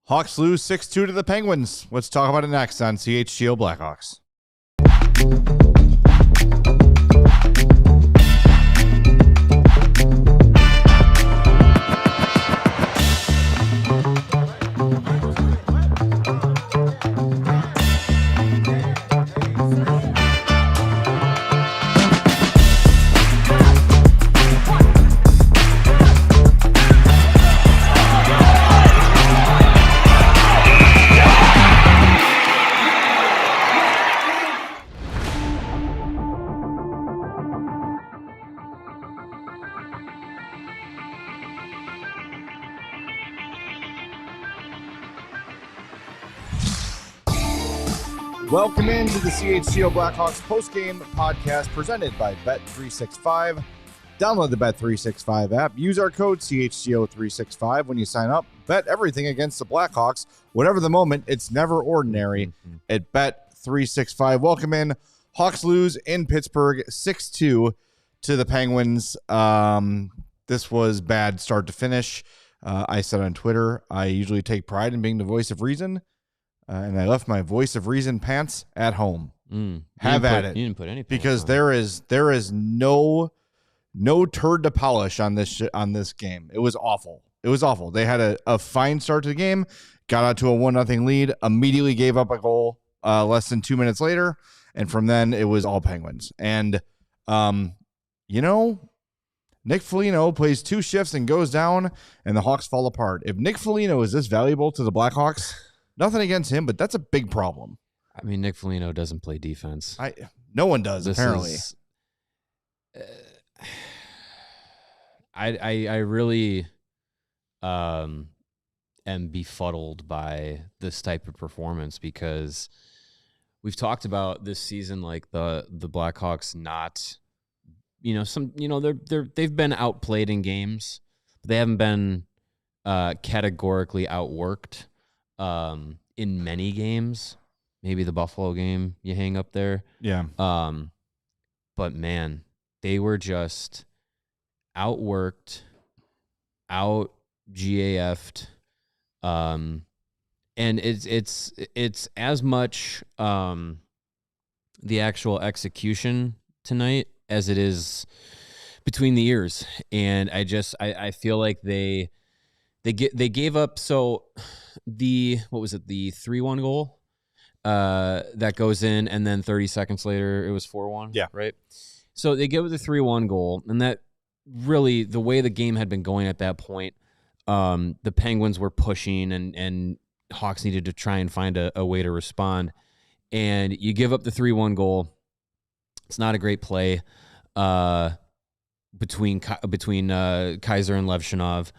Hawks lose 6-2 to the Penguins. Let's talk about it next on CHGO Blackhawks. Welcome into the CHGO Blackhawks postgame podcast presented by Bet365. Download the Bet365 app. Use our code CHGO365 when you sign up. Bet everything against the Blackhawks. Whatever the moment, it's never ordinary at Bet365. Welcome in. Hawks lose in Pittsburgh 6-2 to the Penguins. This was bad start to finish. I said on Twitter, I usually take pride in being the voice of reason. And I left my voice of reason pants at home. Have at it. You didn't put anything because on. there is no turd to polish on this game. It was awful. It was awful. They had a fine start to the game, got out to a 1-0 lead, immediately gave up a goal less than 2 minutes later, and from then it was all Penguins. And Nick Foligno plays 2 shifts and goes down, and the Hawks fall apart. If Nick Foligno is this valuable to the Blackhawks, nothing against him, but that's a big problem. I mean, Nick Foligno doesn't play defense. No one does, apparently. I really am befuddled by this type of performance because we've talked about this season, like the Blackhawks not, they've been outplayed in games, but they haven't been categorically outworked. In many games, maybe the Buffalo game you hang up there. Yeah. But man, they were just outworked, out GAF'd. And it's as much the actual execution tonight as it is between the ears. And I feel like they gave up. So the 3-1 goal that goes in, and then 30 seconds later it was 4-1. Yeah, right. So they gave it the 3-1 goal, and that really, the way the game had been going at that point, the Penguins were pushing, and Hawks needed to try and find a way to respond. And you give up the 3-1 goal. It's not a great play between Kaiser and Levshunov.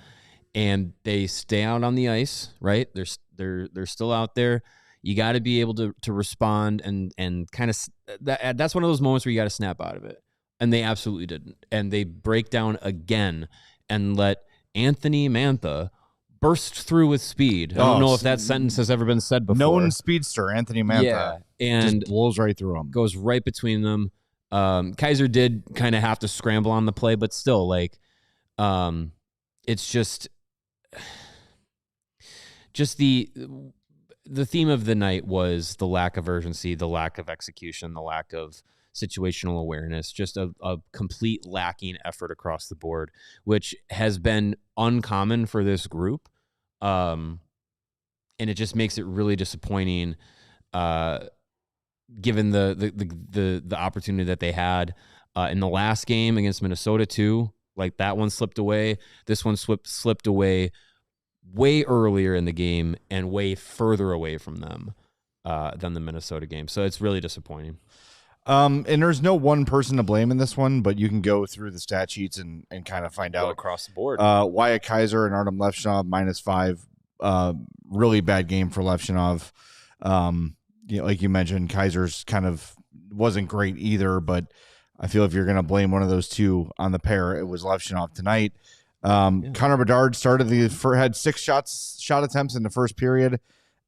And they stay out on the ice, right? They're still out there. You got to be able to respond and kind of that's one of those moments where you got to snap out of it. And they absolutely didn't. And they break down again and let Anthony Mantha burst through with speed. I don't know if that sentence has ever been said before. Known speedster Anthony Mantha. Yeah, and just blows right through him. Goes right between them. Kaiser did kind of have to scramble on the play, but still, it's just the theme of the night was the lack of urgency, the lack of execution, the lack of situational awareness, just a complete lacking effort across the board, which has been uncommon for this group. And it just makes it really disappointing, given the opportunity that they had in the last game against Minnesota too. Like, that one slipped away. This one slipped away way earlier in the game and way further away from them than the Minnesota game. So it's really disappointing. And there's no one person to blame in this one, but you can go through the stat sheets and kind of find out across the board. Wyatt Kaiser and Artyom Levshunov -5. Really bad game for Levshunov. Like you mentioned, Kaiser's kind of wasn't great either, but I feel if you're going to blame one of those two on the pair, it was Levshunov tonight. Connor Bedard had 6 shot attempts in the first period,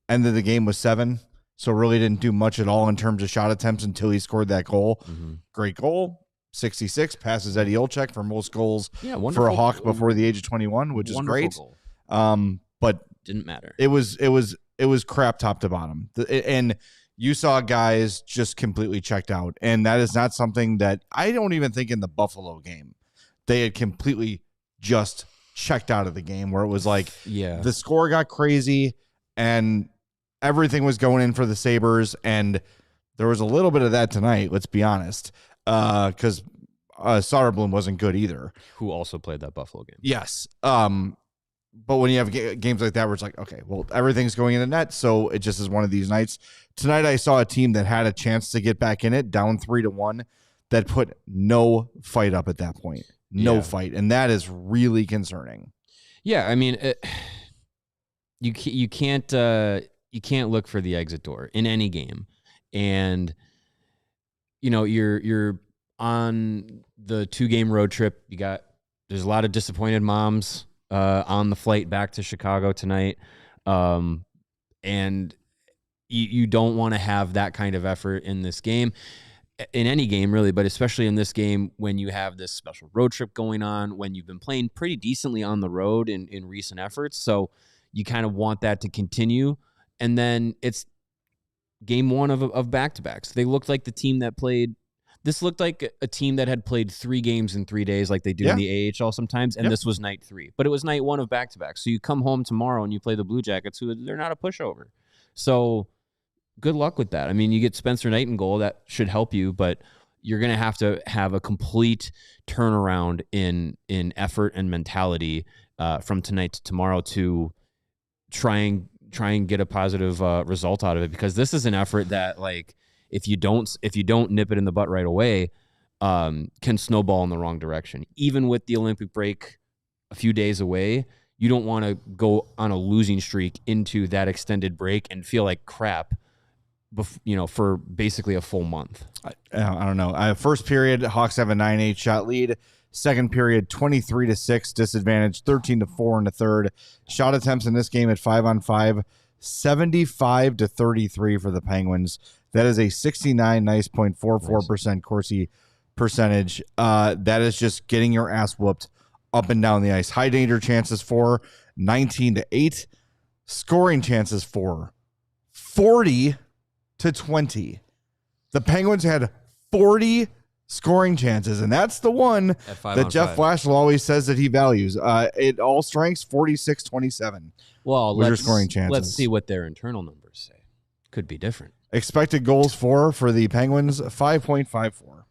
ended the game with 7. So really didn't do much at all in terms of shot attempts until he scored that goal. Mm-hmm. Great goal, 66, passes Eddie Olczyk for most goals for a Hawk before the age of 21, which is great. But Didn't matter. It was crap top to bottom. And you saw guys just completely checked out. And that is not something that I don't even think in the Buffalo game they had completely just checked out of the game, where it was like the score got crazy and everything was going in for the Sabres. And there was a little bit of that tonight, let's be honest, because Soderblom wasn't good either. Who also played that Buffalo game. Yes. But when you have games like that where it's like, okay, well, everything's going in the net, so it just is one of these nights. Tonight I saw a team that had a chance to get back in it, down 3-1, that put no fight up at that point. No fight. And that is really concerning. Yeah, I mean, you can't look for the exit door in any game. And, you know, you're on the 2-game road trip. There's a lot of disappointed moms on the flight back to Chicago tonight. And you don't want to have that kind of effort in this game, in any game really, but especially in this game when you have this special road trip going on, when you've been playing pretty decently on the road in recent efforts. So you kind of want that to continue. And then it's game one of back-to-backs. They looked like the team that played. This looked like a team that had played 3 games in 3 days like they do in the AHL sometimes, and this was night 3. But it was night 1 of back-to-back. So you come home tomorrow and you play the Blue Jackets, who they're not a pushover. So good luck with that. I mean, you get Spencer Knight in goal. That should help you, but you're going to have a complete turnaround in effort and mentality from tonight to tomorrow to try and get a positive result out of it, because this is an effort that, like, if you don't nip it in the butt right away, can snowball in the wrong direction. Even with the Olympic break a few days away, you don't want to go on a losing streak into that extended break and feel like crap, for basically a full month. I don't know. First period, Hawks have a 9-8 shot lead. Second period, 23-6 disadvantage, 13-4 in the third. Shot attempts in this game at 5-on-5, 75-33 for the Penguins. That is a 69.44% Corsi percentage. That is just getting your ass whooped up and down the ice. High danger chances for 19-8. Scoring chances for 40-20. The Penguins had 40 scoring chances, and that's the one that Jeff Blashill always says that he values. It all strengths 46-27. Well, let's scoring chances. Let's see what their internal numbers say. Could be different. Expected goals for the Penguins, 5.54.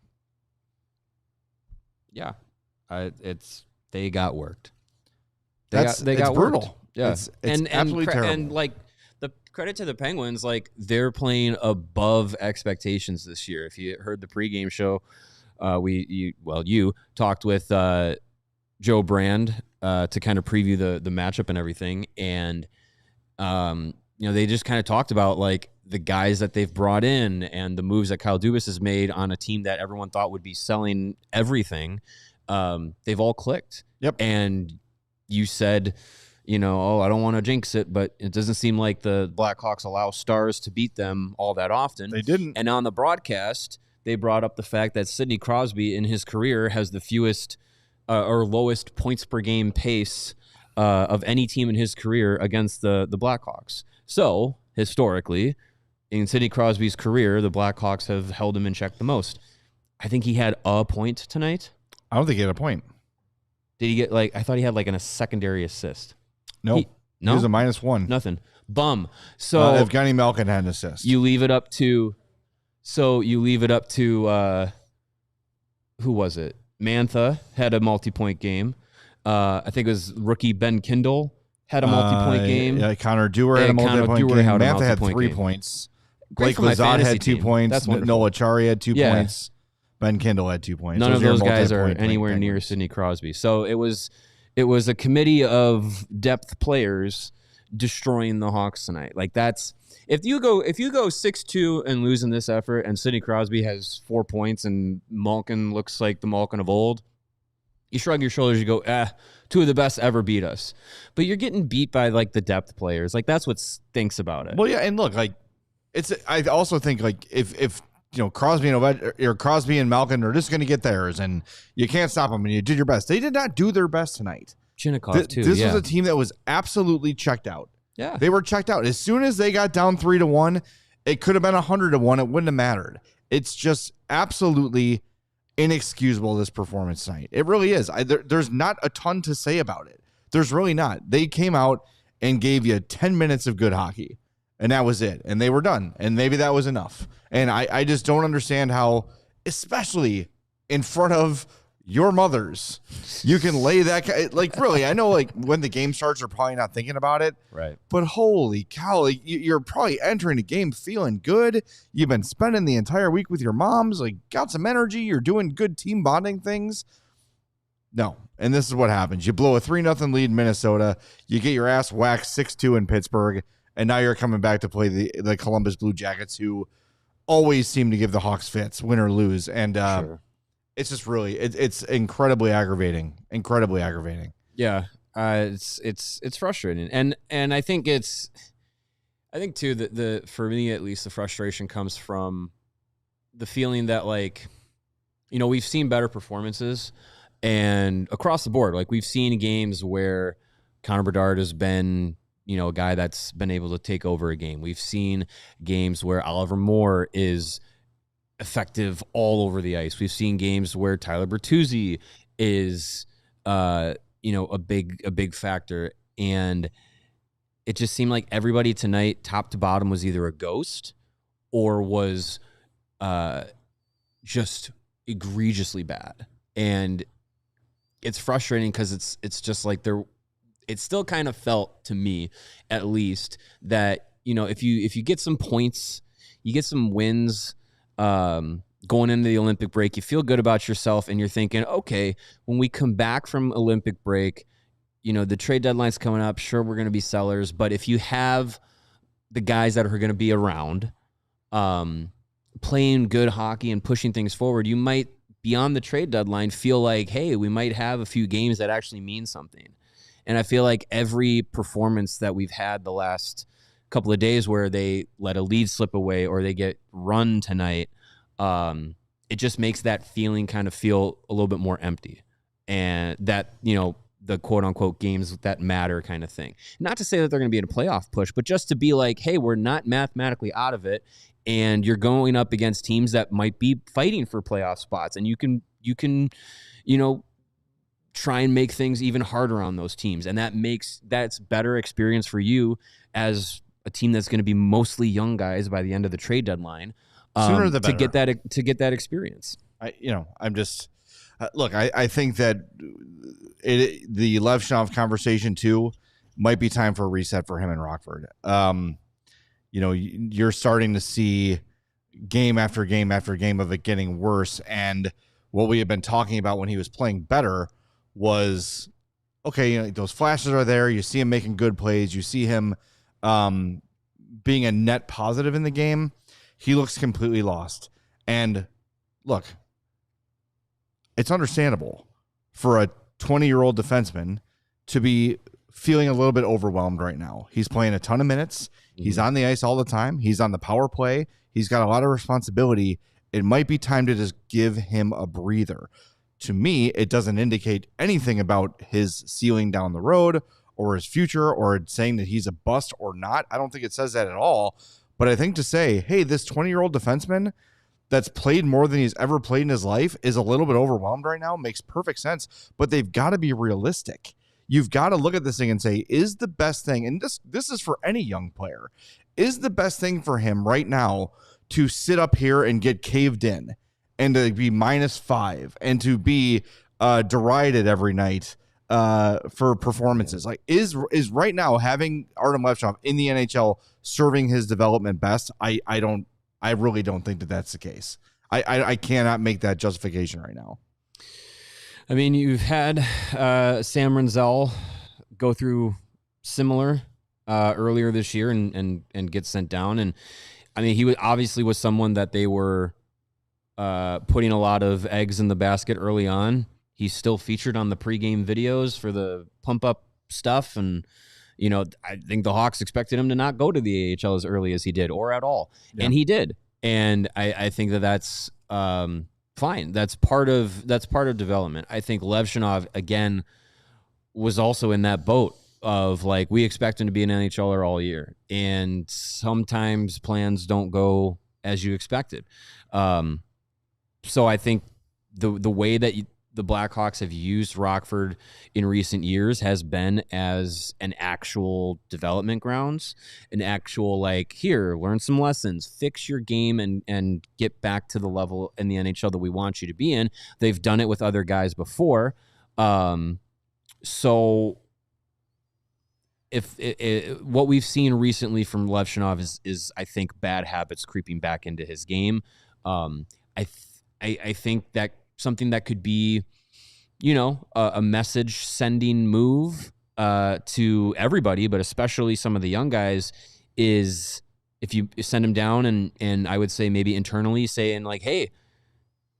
Yeah, they got worked. They got brutal. Worked. Yeah, it's absolutely terrible. And like, the credit to the Penguins, like, they're playing above expectations this year. If you heard the pregame show, you talked with Joe Brand to kind of preview the matchup and everything, and they just kind of talked about, like, the guys that they've brought in and the moves that Kyle Dubas has made on a team that everyone thought would be selling everything. They've all clicked. Yep. And you said, I don't want to jinx it, but it doesn't seem like the Blackhawks allow stars to beat them all that often. They didn't. And on the broadcast, they brought up the fact that Sidney Crosby in his career has the fewest or lowest points per game pace of any team in his career against the Blackhawks. So, historically, in Sidney Crosby's career, the Blackhawks have held him in check the most. I think he had a point tonight. I don't think he had a point. Did he get, I thought he had, a secondary assist. No. He was a -1. Nothing. Bum. So Evgeny Malkin had an assist. You leave it up to who was it? Mantha had a multi-point game. I think it was rookie Ben Kindle had a multi-point game. Yeah, Connor Dewar had a multi-point game. Mantha had 3 points. Blake Lazat had 2 points. Noah Chari had 2 points. Ben Kindle had 2 points. None of those guys are anywhere near Sidney Crosby. So it was a committee of depth players destroying the Hawks tonight. Like, that's if you go 6-2 and lose in this effort, and Sidney Crosby has 4 points and Malkin looks like the Malkin of old, you shrug your shoulders. You go, 2 of the best ever beat us. But you're getting beat by, the depth players. Like, that's what stinks about it. Well, yeah, and look, I also think, if Crosby and Malkin are just going to get theirs, and you can't stop them, and you did your best. They did not do their best tonight. Chinnikov, too. This was a team that was absolutely checked out. Yeah. They were checked out. As soon as they got down 3-1, it could have been 100-1. It wouldn't have mattered. It's just absolutely inexcusable, this performance tonight. It really is. There's not a ton to say about it. There's really not. They came out and gave you 10 minutes of good hockey, and that was it. And they were done. And maybe that was enough. And I just don't understand how, especially in front of your mothers, you can lay that, like, really, I know, like, when the game starts, you're probably not thinking about it. Right. But holy cow, like, you're probably entering a game feeling good. You've been spending the entire week with your moms, like, got some energy. You're doing good team bonding things. No. And this is what happens. You blow a 3-0 lead in Minnesota. You get your ass whacked 6-2 in Pittsburgh. And now you're coming back to play the Columbus Blue Jackets, who always seem to give the Hawks fits, win or lose. And, Sure. it's just really, it's incredibly aggravating. Incredibly aggravating. Yeah, it's frustrating, and I think too that the for me at least the frustration comes from the feeling that, like, you know, we've seen better performances and across the board, like we've seen games where Connor Bedard has been, you know, a guy that's been able to take over a game. We've seen games where Oliver Moore is effective all over the ice. We've seen games where Tyler Bertuzzi is, you know, a big factor. And it just seemed like everybody tonight, top to bottom, was either a ghost or was just egregiously bad. And it's frustrating because it's just like it still kind of felt to me, at least, that, you know, if you get some points, you get some wins, going into the Olympic break, you feel good about yourself, and you're thinking, okay, when we come back from Olympic break, you know, the trade deadline's coming up. Sure, we're going to be sellers, but if you have the guys that are going to be around, playing good hockey and pushing things forward, you might, beyond the trade deadline, feel like, hey, we might have a few games that actually mean something. And I feel like every performance that we've had the last couple of days where they let a lead slip away or they get run tonight, it just makes that feeling kind of feel a little bit more empty. And that, you know, the quote unquote games that matter kind of thing. Not to say that they're going to be in a playoff push, but just to be like, hey, we're not mathematically out of it. And you're going up against teams that might be fighting for playoff spots. And you can, you know, try and make things even harder on those teams. And that's better experience for you as a team that's going to be mostly young guys by the end of the trade deadline. Sooner the better. To get that experience. I'm just look. I think that the Levshunov conversation too might be time for a reset for him and Rockford. You know, you're starting to see game after game after game of it getting worse, and what we have been talking about when he was playing better was, okay, you know, those flashes are there. You see him making good plays. You see him being a net positive in the game. He looks completely lost. And look, it's understandable for a 20-year-old defenseman to be feeling a little bit overwhelmed right now. He's playing a ton of minutes. He's on the ice all the time. He's on the power play. He's got a lot of responsibility. It might be time to just give him a breather. To me, it doesn't indicate anything about his ceiling down the road or his future or saying that he's a bust or not. I don't think it says that at all. But I think to say, hey, this 20-year-old defenseman that's played more than he's ever played in his life is a little bit overwhelmed right now makes perfect sense. But they've got to be realistic. You've got to look at this thing and say, is the best thing, and this is for any young player, is the best thing for him right now to sit up here and get caved in and to be -5 and to be derided every night for performances? Like, is right now having Artyom Levshunov in the NHL serving his development best? I really don't think that that's the case. I cannot make that justification right now. I mean, you've had Sam Renzel go through similar earlier this year and get sent down. And I mean, he obviously was someone that they were putting a lot of eggs in the basket early on. He's still featured on the pregame videos for the pump up stuff. And, you know, I think the Hawks expected him to not go to the AHL as early as he did or at all. Yeah. And he did. And I think that's fine. That's part of development. I think Levshunov, again, was also in that boat. of like, we expect him to be an NHLer all year, and sometimes plans don't go as you expected. So I think the way that the Blackhawks have used Rockford in recent years has been as an actual development grounds, an actual like, here, learn some lessons, fix your game, and get back to the level in the NHL that we want you to be in. They've done it with other guys before. So if what we've seen recently from Levshunov is I think bad habits creeping back into his game. I think that something that could be, a message sending move to everybody, but especially some of the young guys, is if you send them down and I would say maybe internally saying like, hey,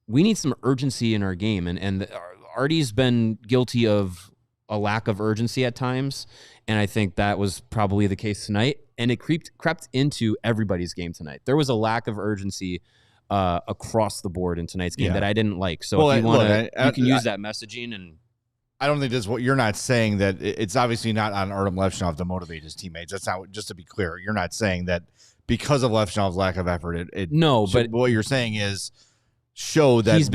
we need some urgency in our game. And Artie's been guilty of a lack of urgency at times, and I think that was probably the case tonight. And it crept into everybody's game tonight. There was a lack of urgency across the board in tonight's game that I didn't like. So if you want to, you can use that messaging. And I don't think that's what you're not saying, that it's obviously not on Artyom Levshunov to motivate his teammates. That's not, just to be clear, you're not saying that because of Levshunov's lack of effort. But what you're saying is show that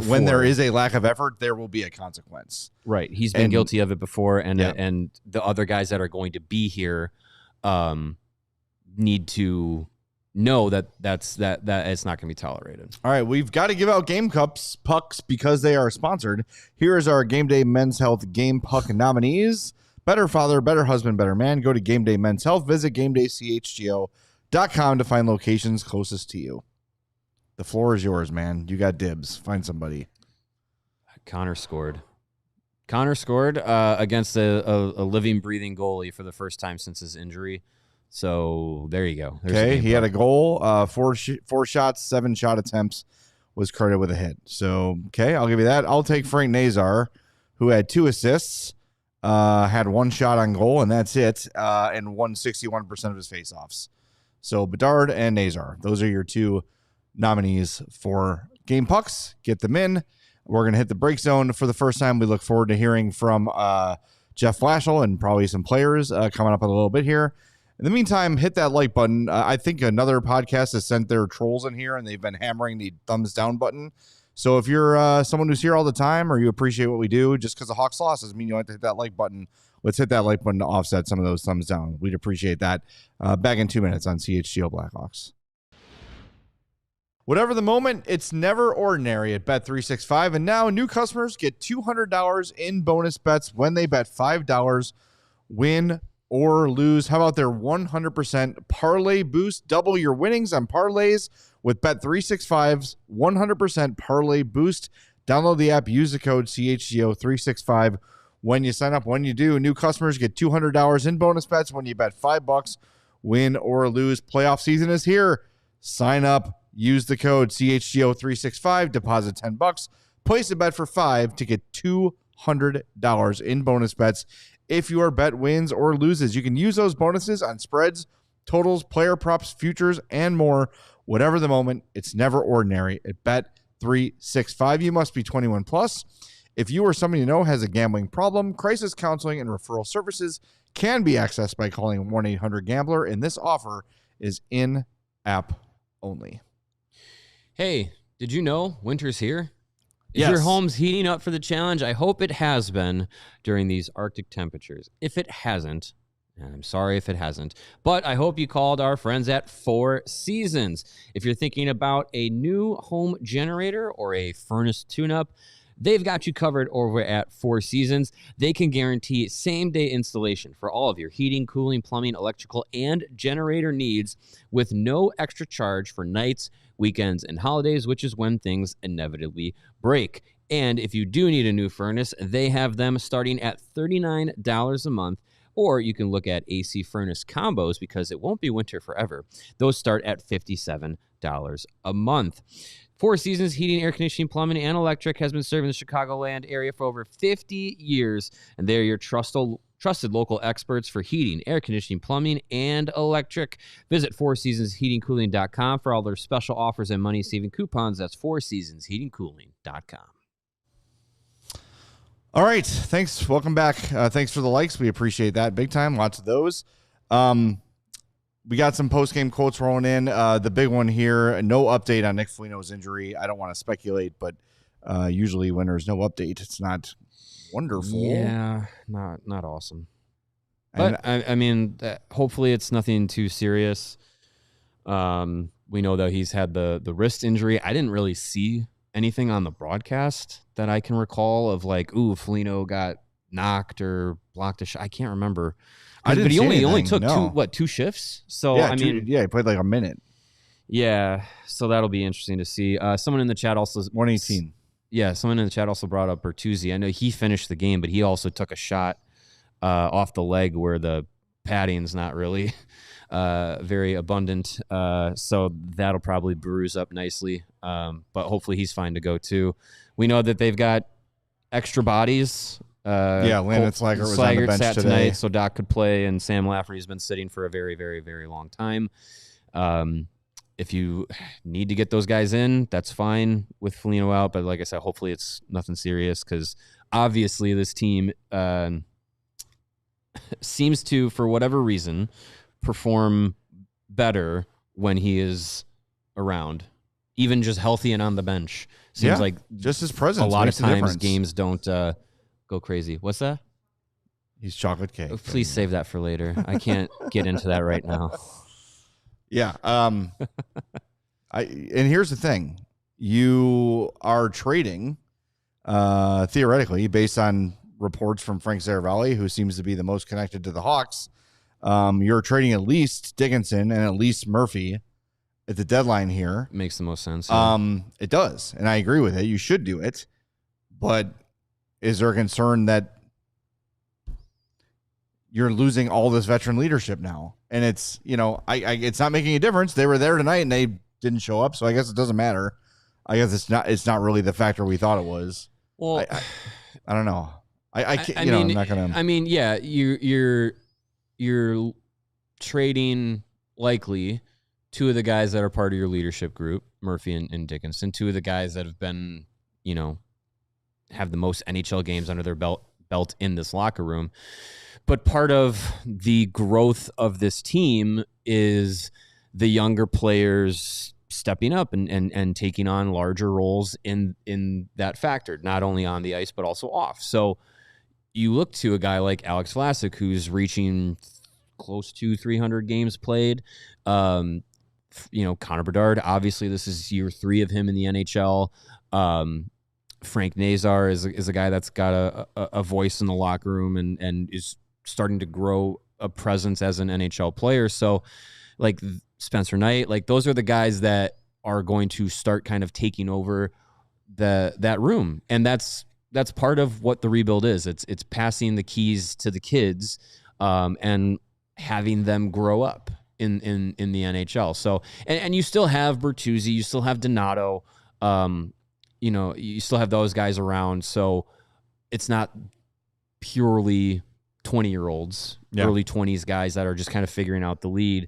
when there is a lack of effort, there will be a consequence. Right. He's been guilty of it before, and the other guys that are going to be here need to know that it's not going to be tolerated. All right, we've got to give out game pucks because they are sponsored. Here is our Game Day Men's Health Game Puck nominees. Better father, better husband, better man. Go to Game Day Men's Health. Visit GameDayCHGO.com to find locations closest to you. The floor is yours, man. You got dibs. Find somebody. Connor scored against a living, breathing goalie for the first time since his injury. So there you go. Okay, he had a goal, 4 shots, 7 shot attempts, was credited with a hit. So, okay, I'll give you that. I'll take Frank Nazar, who had 2 assists, had 1 shot on goal, and that's it, and won 61% of his faceoffs. So Bedard and Nazar, those are your 2 nominees for game pucks. Get them in. We're going to hit the break zone for the first time. We look forward to hearing from Jeff Blashill and probably some players coming up in a little bit here. In the meantime, hit that like button. I think another podcast has sent their trolls in here, and they've been hammering the thumbs down button. So if you're someone who's here all the time, or you appreciate what we do, just because the Hawks lost doesn't mean you have to hit that like button. Let's hit that like button to offset some of those thumbs down. We'd appreciate that. Back in 2 minutes on CHGO Blackhawks. Whatever the moment, it's never ordinary at Bet365. And now new customers get $200 in bonus bets when they bet $5, win or lose. How about their 100% parlay boost? Double your winnings on parlays with Bet365's 100% parlay boost. Download the app, use the code CHGO365 when you sign up. When you do, new customers get $200 in bonus bets when you bet $5, win or lose. Playoff season is here. Sign up, use the code CHGO365, deposit $10, place a bet for $5 to get $200 in bonus bets. If your bet wins or loses, you can use those bonuses on spreads, totals, player props, futures, and more. Whatever the moment, it's never ordinary at Bet365. You must be 21 plus. If you or somebody you know has a gambling problem, crisis counseling and referral services can be accessed by calling 1-800-GAMBLER, and this offer is in-app only. Hey, did you know winter's here? Is Yes. your home's heating up for the challenge? I hope it has been during these Arctic temperatures. If it hasn't, and I'm sorry if it hasn't, but I hope you called our friends at 4 Seasons. If you're thinking about a new home generator or a furnace tune-up, they've got you covered over at 4 Seasons. They can guarantee same-day installation for all of your heating, cooling, plumbing, electrical, and generator needs with no extra charge for nights, weekends, and holidays, which is when things inevitably break. And if you do need a new furnace, they have them starting at $39 a month, or you can look at AC furnace combos because it won't be winter forever. Those start at $57 a month. 4 Seasons Heating, Air Conditioning, Plumbing, and Electric has been serving the Chicagoland area for over 50 years, and they're your trusted local experts for heating, air conditioning, plumbing, and electric. Visit 4seasonsheatingcooling.com for all their special offers and money-saving coupons. That's 4seasonsheatingcooling.com. All right. Thanks. Welcome back. Thanks for the likes. We appreciate that big time. Lots of those. We got some post-game quotes rolling in. The big one here, no update on Nick Foligno's injury. I don't want to speculate, but usually when there's no update, it's not wonderful. Yeah, not awesome. But I mean, hopefully it's nothing too serious. We know that he's had the wrist injury. I didn't really see anything on the broadcast that I can recall of like, ooh, Foligno got knocked or blocked a shot. I can't remember. But he only took two shifts. So yeah, he played like a minute. Yeah, so that'll be interesting to see. Someone in the chat also 118. Yeah, someone in the chat also brought up Bertuzzi. I know he finished the game, but he also took a shot off the leg where the padding's not really very abundant. So that'll probably bruise up nicely. But hopefully he's fine to go too. We know that they've got extra bodies. Landon Slaggert was on the bench sat today. tonight, so Doc could play, and Sam Lafferty's been sitting for a very, very, very long time. If you need to get those guys in, that's fine with Foligno out. But like I said, hopefully it's nothing serious because obviously this team seems to, for whatever reason, perform better when he is around, even just healthy and on the bench. Seems like just his presence. A lot of times games don't go crazy. What's that? He's chocolate cake. Please save that for later. I can't get into that right now. Yeah. And here's the thing. You are trading, theoretically, based on reports from Frank Zaravalli, who seems to be the most connected to the Hawks. You're trading at least Dickinson and at least Murphy at the deadline here. Makes the most sense. Yeah. It does. And I agree with it. You should do it. But is there a concern that you're losing all this veteran leadership now? And it's, it's not making a difference. They were there tonight and they didn't show up. So I guess it doesn't matter. I guess it's not really the factor we thought it was. Well, I don't know. I can't, I'm not going to. I mean, yeah, you're trading likely two of the guys that are part of your leadership group, Murphy and Dickinson, two of the guys that have been, have the most NHL games under their belt in this locker room. But part of the growth of this team is the younger players stepping up and taking on larger roles in that factor, not only on the ice, but also off. So you look to a guy like Alex Vlasic, who's reaching close to 300 games played. Connor Bedard, obviously this is year 3 of him in the NHL. Frank Nazar is a guy that's got a voice in the locker room and is starting to grow a presence as an NHL player. So like Spencer Knight, like those are the guys that are going to start kind of taking over that room. And that's part of what the rebuild is. It's passing the keys to the kids and having them grow up in the NHL. So, and you still have Bertuzzi, you still have Donato, you still have those guys around. So it's not purely 20-year-olds, early 20s guys that are just kind of figuring out the lead.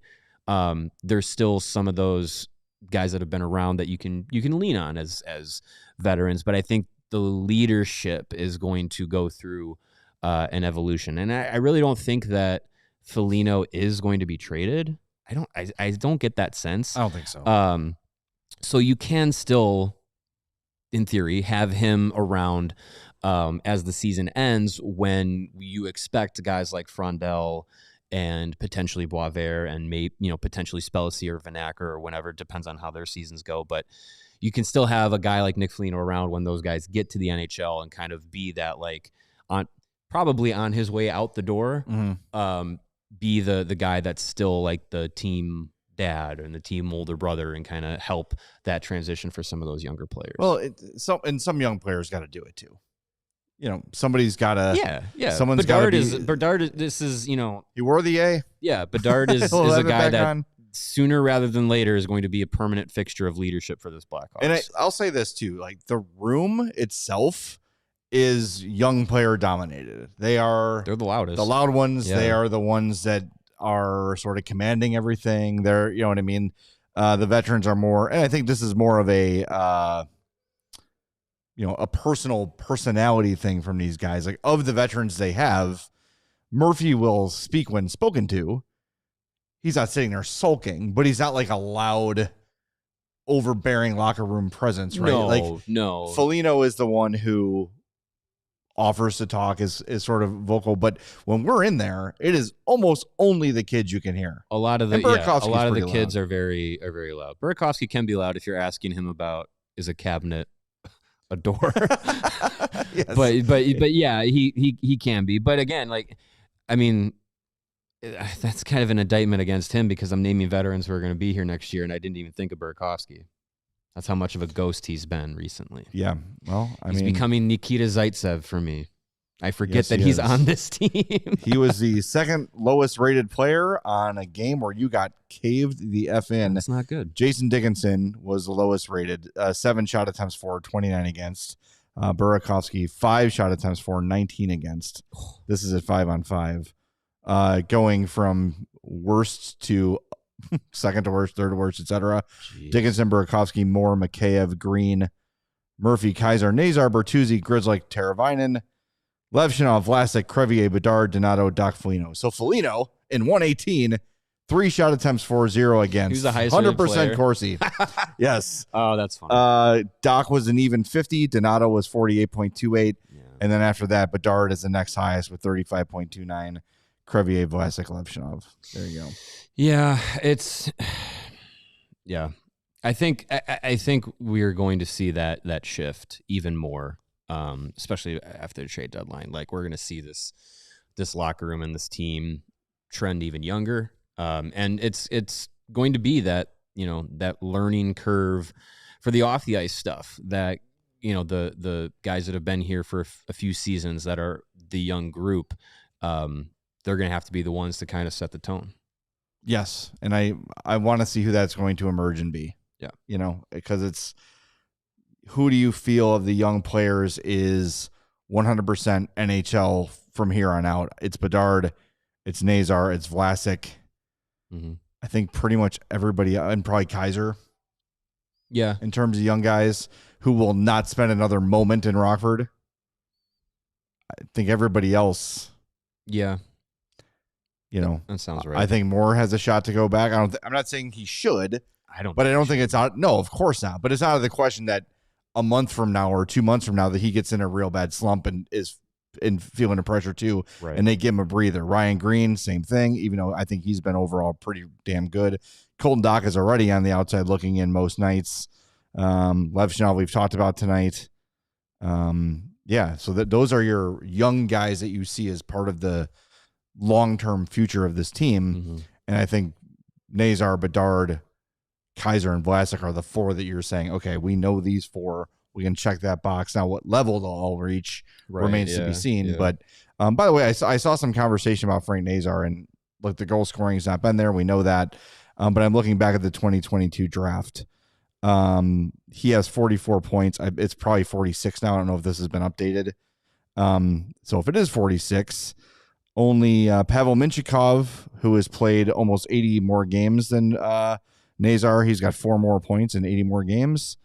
There's still some of those guys that have been around that you can lean on as veterans. But I think the leadership is going to go through an evolution. And I really don't think that Foligno is going to be traded. I don't get that sense. I don't think so. So you can still, in theory, have him around as the season ends when you expect guys like Frondel and potentially Boisvert and potentially Spellacy or Vanacker or whatever. It depends on how their seasons go. But you can still have a guy like Nick Foligno around when those guys get to the NHL and kind of be that probably on his way out the door, be the guy that's still like the team dad and the team older brother and kind of help that transition for some of those younger players. Well, some young players got to do it too. Somebody's got to. Yeah. Someone's got to be. Bedard. This is He wore the A. Yeah, Bedard is a guy that sooner rather than later is going to be a permanent fixture of leadership for this Blackhawks. And I'll say this too: like the room itself is young player dominated. They're the loudest, the loud ones. Yeah. They are the ones that are sort of commanding everything. They're, you know what I mean. The veterans are more, and I think this is more of a a personality thing from these guys. Like, of the veterans they have, Murphy will speak when spoken to. He's not sitting there sulking, but he's not like a loud, overbearing locker room presence, right? No. Foligno is the one who offers to talk, is sort of vocal, but when we're in there, it is almost only the kids you can hear. A lot of the kids are very loud. Burakovsky can be loud if you're asking him about, is a cabinet a door? Yes. But yeah, he can be. But again, like, I mean, that's kind of an indictment against him, because I'm naming veterans who are going to be here next year, and I didn't even think of Burakovsky. That's how much of a ghost he's been recently. Yeah, well, he's becoming Nikita Zaitsev for me. I forget that he's is. on this team. He was the second lowest rated player on a game where you got caved the F in. That's not good. Jason Dickinson was the lowest rated, 7 shot attempts for, 29 against. Burakovsky, 5 shot attempts for, 19 against. This is at 5-on-5. Going from worst to second to worst, third to worst, etc. Dickinson, Burakovsky, Moore, Mikheyev, Green, Murphy, Kaiser, Nazar, Bertuzzi, Grzelcyk, Teravainen, Levshunov, Vlasic, Crevier, Bedard, Donato, Doc Foligno. So Foligno in 118, 3 shot attempts for, 0 against. Who's the highest 100% Corsi. Yes. Oh, that's funny. Doc was an even 50. Donato was 48.28. Yeah. And then after that, Bedard is the next highest with 35.29. Crevier, Vlasic, Levshunov. There you go. Yeah, I think we're going to see that shift even more, especially after the trade deadline. Like, we're going to see this locker room and this team trend even younger, and it's going to be that learning curve for the off the ice stuff that the guys that have been here for a few seasons that are the young group. They're going to have to be the ones to kind of set the tone. Yes, and I want to see who that's going to emerge and be. Yeah. Because it's, who do you feel of the young players is 100% NHL from here on out? It's Bedard, it's Nazar, it's Vlasic. Mm-hmm. I think pretty much everybody, and probably Kaiser. Yeah. In terms of young guys who will not spend another moment in Rockford. I think everybody else. Yeah. That sounds right. I think Moore has a shot to go back. I'm not saying he should. I don't think it's out. No, of course not. But it's out of the question that a month from now or 2 months from now that he gets in a real bad slump and is feeling the pressure too. Right. And they give him a breather. Ryan Green, same thing. Even though I think he's been overall pretty damn good. Colton Dach is already on the outside looking in most nights. Levshunov we've talked about tonight. So those are your young guys that you see as part of the long-term future of this team. Mm-hmm. And I think Nazar, Bedard, Kaiser, and Vlasic are the 4 that you're saying, okay, we know these 4. We can check that box. Now, what level they'll all reach remains to be seen. Yeah. But by the way, I saw some conversation about Frank Nazar, and look, the goal scoring has not been there. We know that. But I'm looking back at the 2022 draft. He has 44 points. It's probably 46 now. I don't know if this has been updated. So if it is 46, only Pavel Mintyukov, who has played almost 80 more games than Nazar, he's got 4 more points in 80 more games.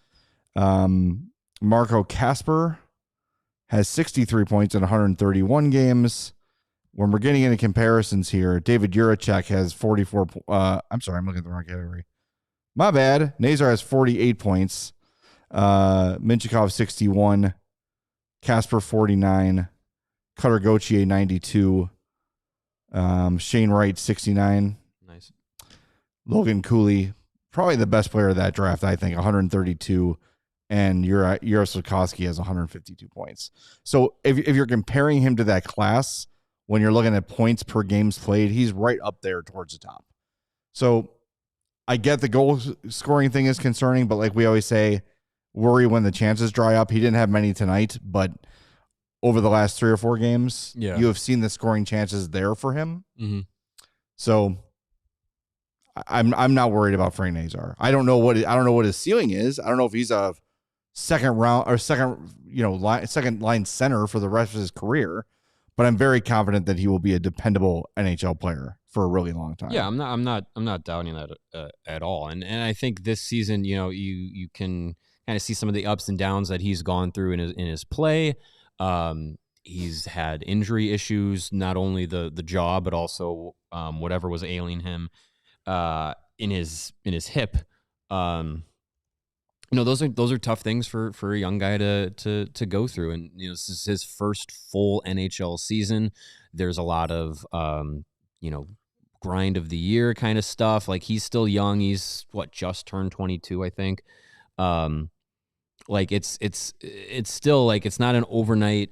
Marco Kasper has 63 points in 131 games. When we're getting into comparisons here, David Juracek has 44. I'm sorry, I'm looking at the wrong category. My bad. Nazar has 48 points. Mintyukov 61. Kasper 49. Cutter Gauthier 92. Shane Wright 69. Nice. Logan Cooley, probably the best player of that draft, I think, 132. And Jaroslawski has 152 points. So if you're comparing him to that class, when you're looking at points per games played, he's right up there towards the top. So I get the goal scoring thing is concerning, but like we always say, worry when the chances dry up. He didn't have many tonight, but over the last 3 or 4 games, you have seen the scoring chances there for him. Mm-hmm. So I'm not worried about Frank Nazar. I don't know what his ceiling is. I don't know if he's a second line center for the rest of his career, but I'm very confident that he will be a dependable NHL player for a really long time. Yeah, I'm not doubting that at all. And I think this season, you can kind of see some of the ups and downs that he's gone through in his play. He's had injury issues, not only the jaw, but also whatever was ailing him in his hip. Those are tough things for a young guy to go through. And, this is his first full NHL season. There's a lot of, grind of the year kind of stuff. Like, he's still young. He's just turned 22, I think. It's still like, it's not an overnight,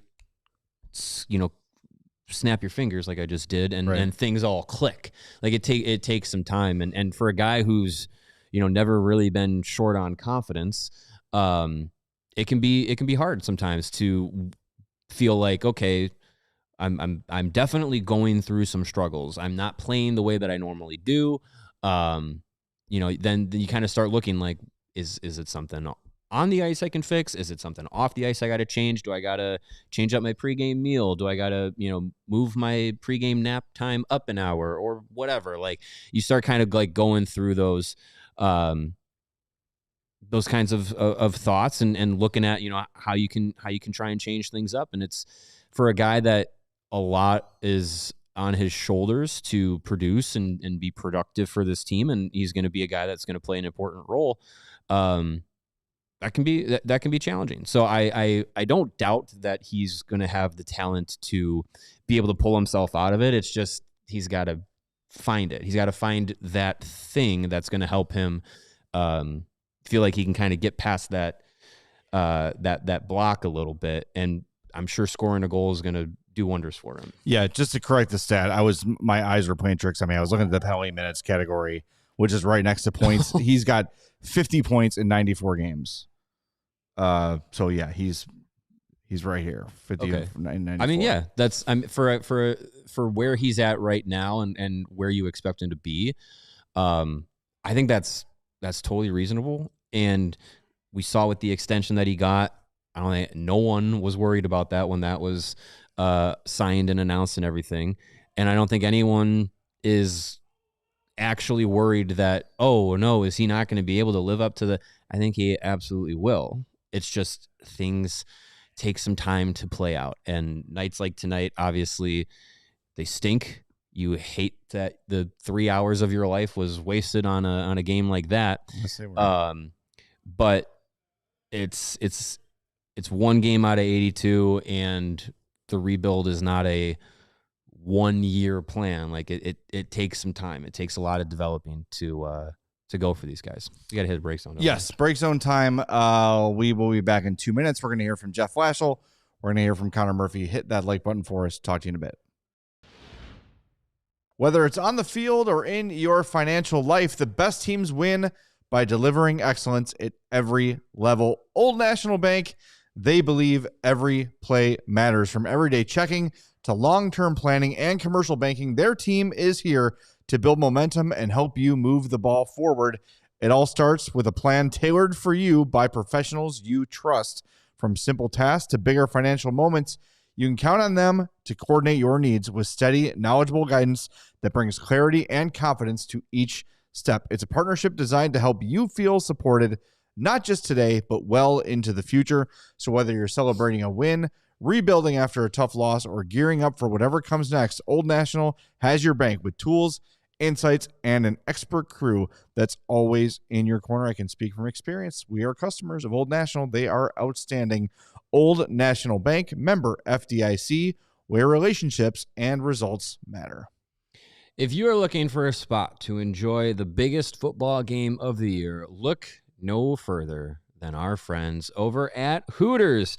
snap your fingers like I just did and things all click. Like, it takes some time. And for a guy who's, never really been short on confidence, it can be hard sometimes to feel like, okay, I'm definitely going through some struggles. I'm not playing the way that I normally do. Then you kind of start looking like, is it something on the ice I can fix? Is it something off the ice I got to change? Do I got to change up my pregame meal? Do I got to, move my pregame nap time up an hour or whatever? Like, you start kind of like going through those kinds of thoughts and looking at, how you can try and change things up. And it's for a guy that a lot is on his shoulders to produce and be productive for this team. And he's going to be a guy that's going to play an important role. That can be challenging. So I don't doubt that he's going to have the talent to be able to pull himself out of it. It's just, he's got to find it. He's got to find that thing that's going to help him feel like he can kind of get past that block a little bit. And I'm sure scoring a goal is going to do wonders for him. Yeah, just to correct the stat, my eyes were playing tricks on me. I was looking at the penalty minutes category, which is right next to points. He's got 50 points in 94 games. So yeah, he's right here. 50 okay. 94. I mean, yeah, that's for where he's at right now and where you expect him to be. I think that's totally reasonable. And we saw with the extension that he got, I don't think no one was worried about that when that was signed and announced and everything. And I don't think anyone is actually worried that, oh no, is he not going to be able to live up to I think he absolutely will. It's just things take some time to play out. And nights like tonight, obviously, they stink. You hate that the 3 hours of your life was wasted on a game like that. Yes, they were. But it's one game out of 82, and the rebuild is not a 1 year plan. Like, it takes some time. It takes a lot of developing to go for these guys. You got to hit the break zone. Yes, break zone time. We will be back in 2 minutes. We're going to hear from Jeff Blashill. We're going to hear from Connor Murphy. Hit that like button for us. Talk to you in a bit. Whether it's on the field or in your financial life, the best teams win by delivering excellence at every level. Old National Bank, they believe every play matters. From everyday checking to long-term planning and commercial banking, their team is here to build momentum and help you move the ball forward. It all starts with a plan tailored for you by professionals you trust. From simple tasks to bigger financial moments, you can count on them to coordinate your needs with steady, knowledgeable guidance that brings clarity and confidence to each step. It's a partnership designed to help you feel supported, not just today, but well into the future. So whether you're celebrating a win, rebuilding after a tough loss, or gearing up for whatever comes next, Old National has your bank with tools, insights, and an expert crew that's always in your corner. I can speak from experience. We are customers of Old National. They are outstanding. Old National Bank, member FDIC, where relationships and results matter. If you are looking for a spot to enjoy the biggest football game of the year, look no further than our friends over at Hooters.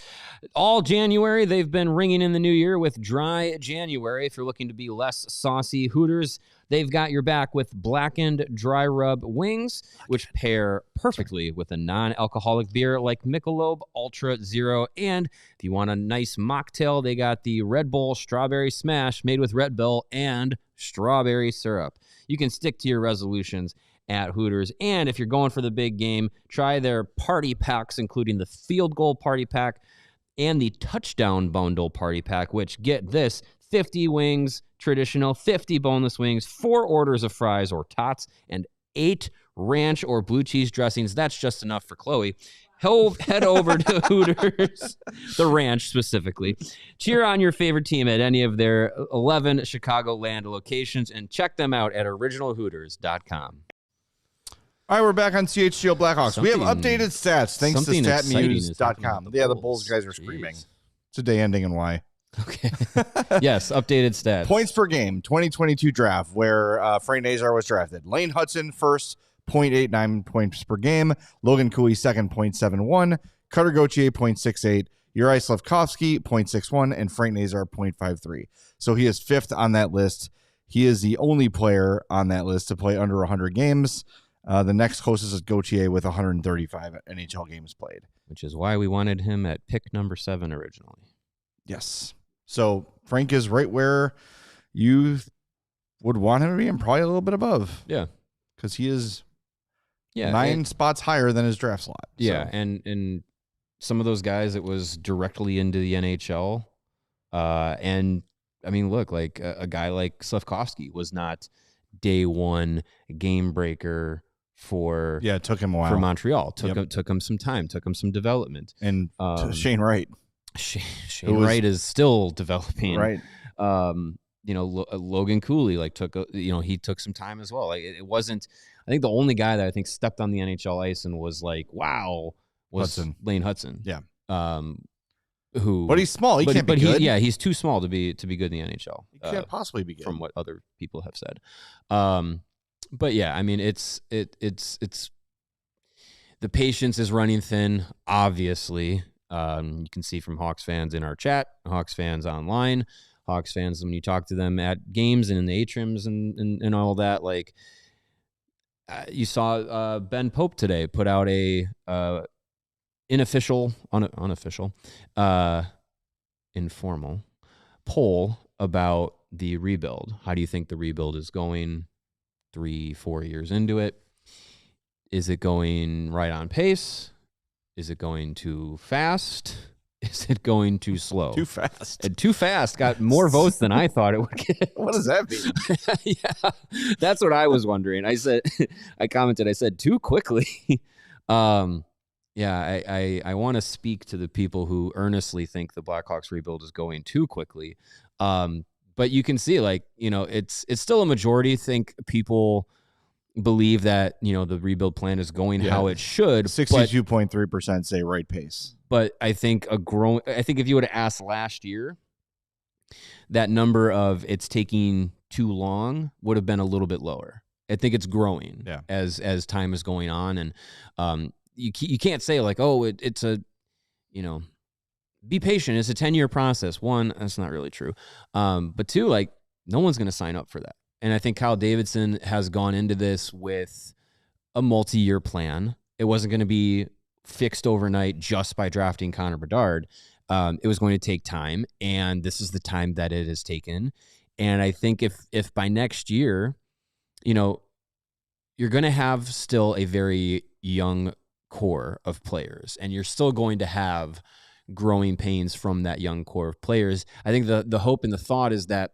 All January, they've been ringing in the new year with Dry January. If you're looking to be less saucy, Hooters, they've got your back with blackened dry rub wings, which pair perfectly with a non-alcoholic beer like Michelob Ultra Zero. And if you want a nice mocktail, they got the Red Bull Strawberry Smash made with Red Bull and strawberry syrup. You can stick to your resolutions at Hooters. And if you're going for the big game, try their party packs, including the field goal party pack and the touchdown bundle party pack, which, get this, 50 wings, traditional, 50 boneless wings, 4 orders of fries or tots, and 8 ranch or blue cheese dressings. That's just enough for Chloe. Head over to Hooters, the ranch specifically. Cheer on your favorite team at any of their 11 Chicagoland locations and check them out at originalhooters.com. All right, we're back on CHGO Blackhawks. We have updated stats thanks to statmuse.com. Yeah, the Bulls guys are screaming. It's a day ending in Y. Okay. Yes, updated stats. Points per game, 2022 draft, where Frank Nazar was drafted. Lane Hudson first, 0.89 points per game. Logan Cooley second, 0.71. Cutter Gauthier, 0.68. Uri Slafkovsky, 0.61. And Frank Nazar, 0.53. So he is fifth on that list. He is the only player on that list to play under 100 games. The next closest is Gauthier with 135 NHL games played. Which is why we wanted him at pick number 7 originally. Yes. So Frank is right where you would want him to be and probably a little bit above. Yeah. Because he is 9 spots higher than his draft slot. Yeah, so. and some of those guys, it was directly into the NHL. And, I mean, look, like a guy like Slafkovsky was not day one game breaker for it took him a while for Montreal. Took him some time, took him some development. And Shane Wright. Shane Wright is still developing. Right. Logan Cooley he took some time as well. Like it wasn't. I think the only guy that I think stepped on the NHL ice and was like, wow, was Lane Hudson. Yeah. But he's small. He can't be good. He's too small to be good in the NHL. He can't possibly be good, from what other people have said. But yeah, I mean, it's the patience is running thin. Obviously, you can see from Hawks fans in our chat, Hawks fans online, Hawks fans when you talk to them at games and in the atriums and all that. Like you saw Ben Pope today put out a unofficial, informal poll about the rebuild. How do you think the rebuild is going 3-4 years into it? Is it going right on pace? Is it going too fast? Is it going too slow? Too fast. And too fast got more votes than I thought it would get. What does that mean? Yeah, that's what I was wondering. I said too quickly. Yeah, I want to speak to the people who earnestly think the Blackhawks rebuild is going too quickly. But you can see, it's still a majority think people believe that, the rebuild plan is going how it should. 62.3% say right pace. But I think if you would have asked last year, that number of it's taking too long would have been a little bit lower. I think it's growing as time is going on. And you can't say like, oh, it's a, be patient. It's a 10-year process. One, that's not really true. But two, like no one's going to sign up for that. And I think Kyle Davidson has gone into this with a multi-year plan. It wasn't going to be fixed overnight just by drafting Connor Bedard. It was going to take time, and this is the time that it has taken. And I think if by next year, you're going to have still a very young core of players, and you're still going to have growing pains from that young core of players. I think the hope and the thought is that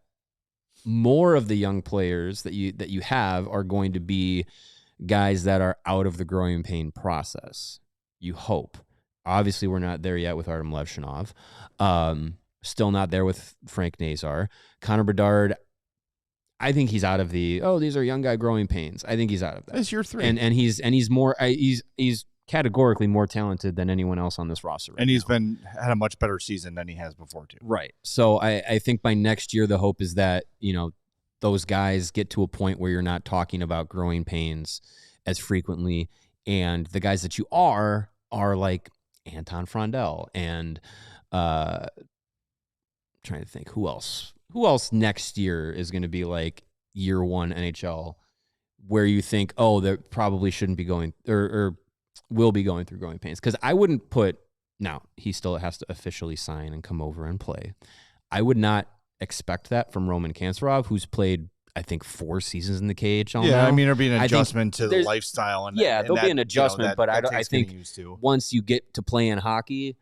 more of the young players that you have are going to be guys that are out of the growing pain process. You hope. Obviously, we're not there yet with Artyom Levshunov. Still not there with Frank Nazar. Connor Bedard, I think he's out of these are young guy growing pains. I think he's out of that. It's year 3. And he's more he's categorically more talented than anyone else on this roster and he's had a much better season than he has before too. Right. So I think by next year the hope is that, those guys get to a point where you're not talking about growing pains as frequently, and the guys that you are like Anton Frondel and trying to think who else next year is going to be like year 1 NHL where you think, oh, they probably shouldn't be going or will be going through growing pains. Because I wouldn't now he still has to officially sign and come over and play. I would not expect that from Roman Kanserov, who's played, I think, 4 seasons in the KHL now. I mean, there'll be an adjustment to the lifestyle. There'll be an adjustment, but I think once you get to playing hockey,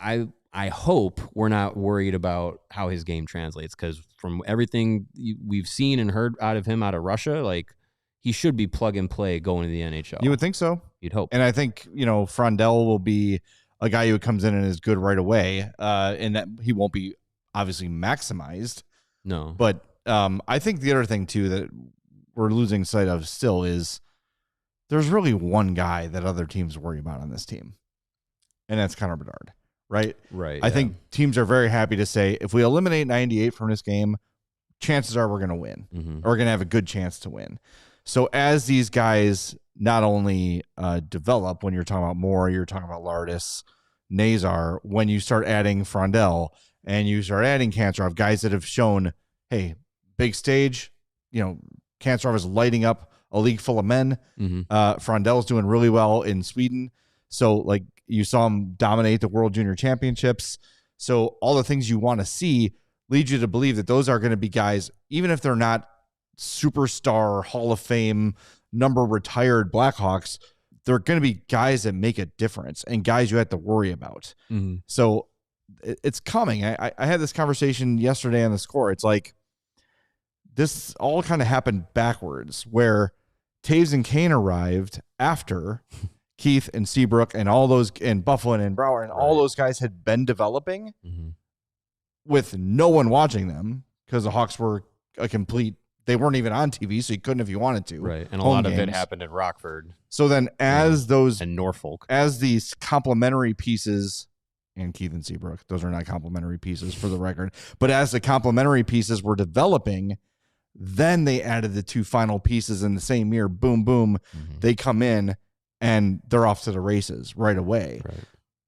I hope we're not worried about how his game translates, because from everything we've seen and heard out of him out of Russia, like he should be plug and play going to the NHL. You would think so. You'd hope. And I think, Frondell will be a guy who comes in and is good right away, and that he won't be obviously maximized. No. But I think the other thing, too, that we're losing sight of still is there's really one guy that other teams worry about on this team, and that's Connor Bedard, right? Right. I think teams are very happy to say, if we eliminate 98 from this game, chances are we're going to win, or we're going to have a good chance to win. So as these guys not only develop, when you're talking about Moore, you're talking about Lardis, Nazar, when you start adding Frondell and you start adding Kancherov, guys that have shown, hey, big stage, Kancherov is lighting up a league full of men. Frondell's doing really well in Sweden. So, like, you saw him dominate the World Junior Championships. So all the things you want to see lead you to believe that those are going to be guys, even if they're not superstar, Hall of Fame, number retired Blackhawks, they're going to be guys that make a difference and guys you have to worry about. So it's coming. I had this conversation yesterday on the Score. It's like this all kind of happened backwards, where Taves and Kane arrived after Keith and Seabrook and all those, and Bufflin and Brouwer and all those guys had been developing with no one watching them, because the Hawks were a complete, they weren't even on TV, so you couldn't if you wanted to. Right. And a lot of it happened in Rockford. So then as those, and Norfolk, as these complementary pieces, and Keith and Seabrook, those are not complementary pieces for the record, but as the complementary pieces were developing, then they added the two final pieces in the same year. Boom, boom. They come in and they're off to the races right away. Right.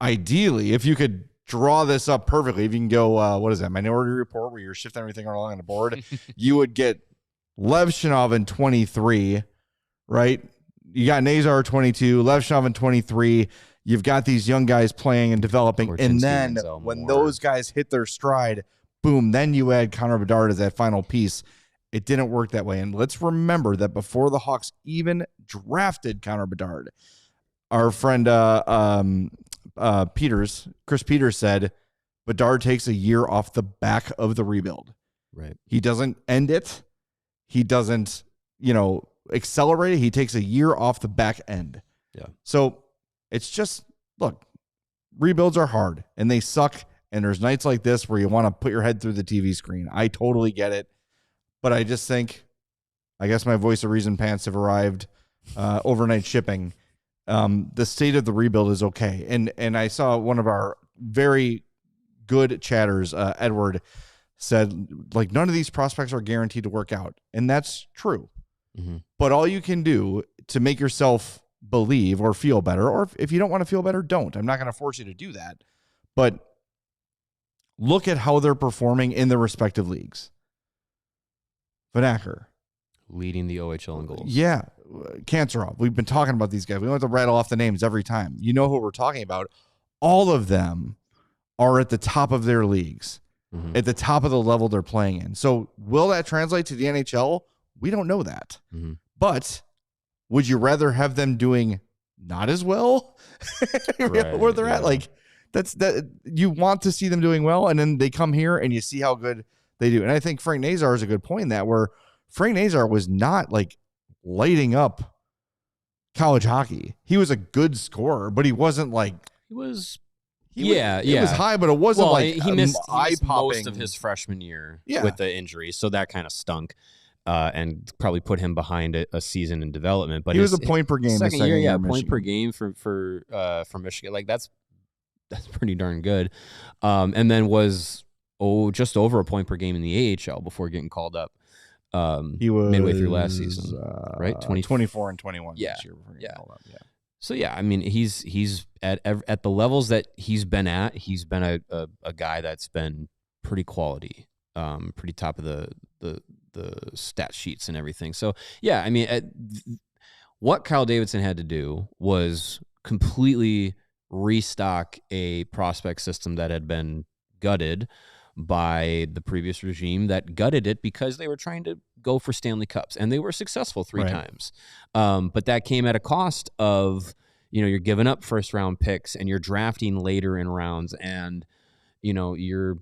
Ideally, if you could draw this up perfectly, if you can go, what is that, Minority Report, where you're shifting everything along on the board, you would get Levshunov in 23, right? You got Nazar 22, Levshunov in 23. You've got these young guys playing and developing. And then when those guys hit their stride, boom, then you add Connor Bedard as that final piece. It didn't work that way. And let's remember that before the Hawks even drafted Connor Bedard, our friend Chris Peters said, Bedard takes a year off the back of the rebuild. Right. He doesn't end it. He doesn't, accelerate it. He takes a year off the back end. Yeah. So it's just, look, rebuilds are hard and they suck. And there's nights like this where you want to put your head through the TV screen. I totally get it. But I just think, I guess my Voice of Reason pants have arrived, overnight shipping. The state of the rebuild is okay. And I saw one of our very good chatters, Edward, said, like, none of these prospects are guaranteed to work out. And that's true. But all you can do to make yourself believe or feel better, or if you don't want to feel better, don't. I'm not going to force you to do that. But look at how they're performing in their respective leagues. Vanacker leading the OHL in goals. Yeah. Kancherov. We've been talking about these guys. We don't have to rattle off the names every time. You know who we're talking about. All of them are at the top of their leagues, at the top of the level they're playing in. So will that translate to the NHL? We don't know that. But would you rather have them doing not as well where they're at? Like, that you want to see them doing well, and then they come here and you see how good they do. And I think Frank Nazar is a good point in that, where Frank Nazar was not like lighting up college hockey. He was a good scorer, but he wasn't like, it was high, but it wasn't he missed eye-popping. Most of his freshman year with the injury, so that kind of stunk, and probably put him behind a season in development. But he was a point per game. Second year, point per game for Michigan. Like that's pretty darn good. And then was just over a point per game in the AHL before getting called up. He was midway through last season, right? 24 and 21 this year before getting called up. Yeah. So yeah, I mean, he's at the levels that he's been at. He's been a guy that's been pretty quality, pretty top of the stat sheets and everything. So yeah, I mean, what Kyle Davidson had to do was completely restock a prospect system that had been gutted by the previous regime that gutted it because they were trying to go for Stanley Cups, and they were successful three times. But that came at a cost of, you're giving up first round picks and you're drafting later in rounds, and, you're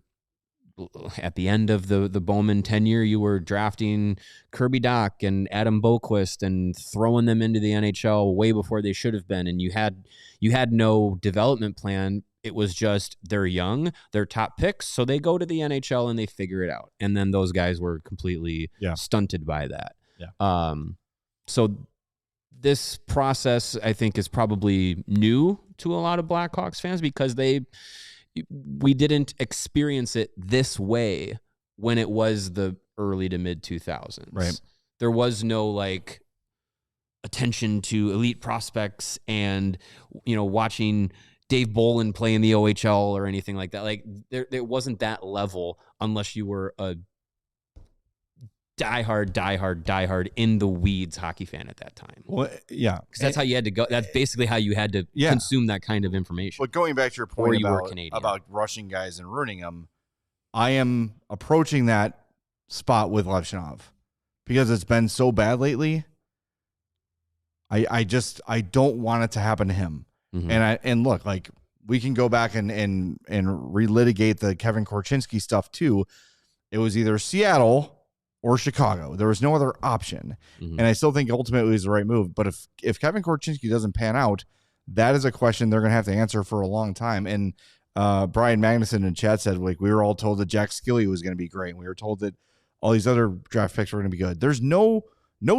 at the end of the Bowman tenure, you were drafting Kirby Doc and Adam Boquist and throwing them into the NHL way before they should have been. And you had no development plan. It was just they're young, they're top picks, so they go to the NHL and they figure it out. And then those guys were completely stunted by that. Yeah. So this process, I think, is probably new to a lot of Blackhawks fans because we didn't experience it this way when it was the early to mid 2000s. Right. There was no like attention to elite prospects and, watching Dave Bolin play in the OHL or anything like that. Like there wasn't that level unless you were a diehard in the weeds hockey fan at that time. Well, yeah. Because that's how you had to go. That's basically how you had to consume that kind of information. But going back to your point about rushing guys and ruining them, I am approaching that spot with Levshunov because it's been so bad lately. I don't want it to happen to him. Mm-hmm. And look, like we can go back and relitigate the Kevin Korchinski stuff too. It was either Seattle or Chicago. There was no other option. Mm-hmm. And I still think ultimately it was the right move. But if Kevin Korchinski doesn't pan out, that is a question they're going to have to answer for a long time. And Brian Magnuson in chat said, like, we were all told that Jack Skilly was going to be great. And we were told that all these other draft picks were going to be good. There's no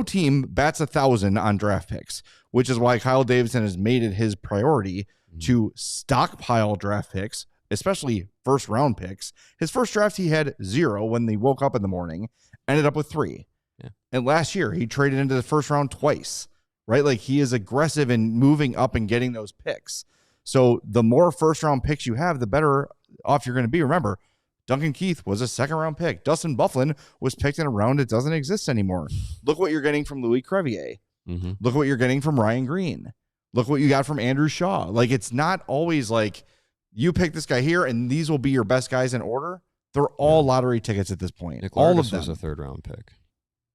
team bats 1,000 on draft picks, which is why Kyle Davidson has made it his priority to stockpile draft picks, especially first round picks. His first draft, he had 0 when they woke up in the morning, ended up with 3. Yeah. And last year he traded into the first round twice, right? Like he is aggressive in moving up and getting those picks. So the more first round picks you have, the better off you're going to be. Remember, Duncan Keith was a second round pick. Dustin Byfuglien was picked in a round that doesn't exist anymore. Look what you're getting from Louis Crevier. Mm-hmm. Look what you're getting from Ryan Green. Look what you got from Andrew Shaw. Like it's not always like you pick this guy here and these will be your best guys in order. They're all lottery tickets at this point. Nick all Largus of them was a third round pick.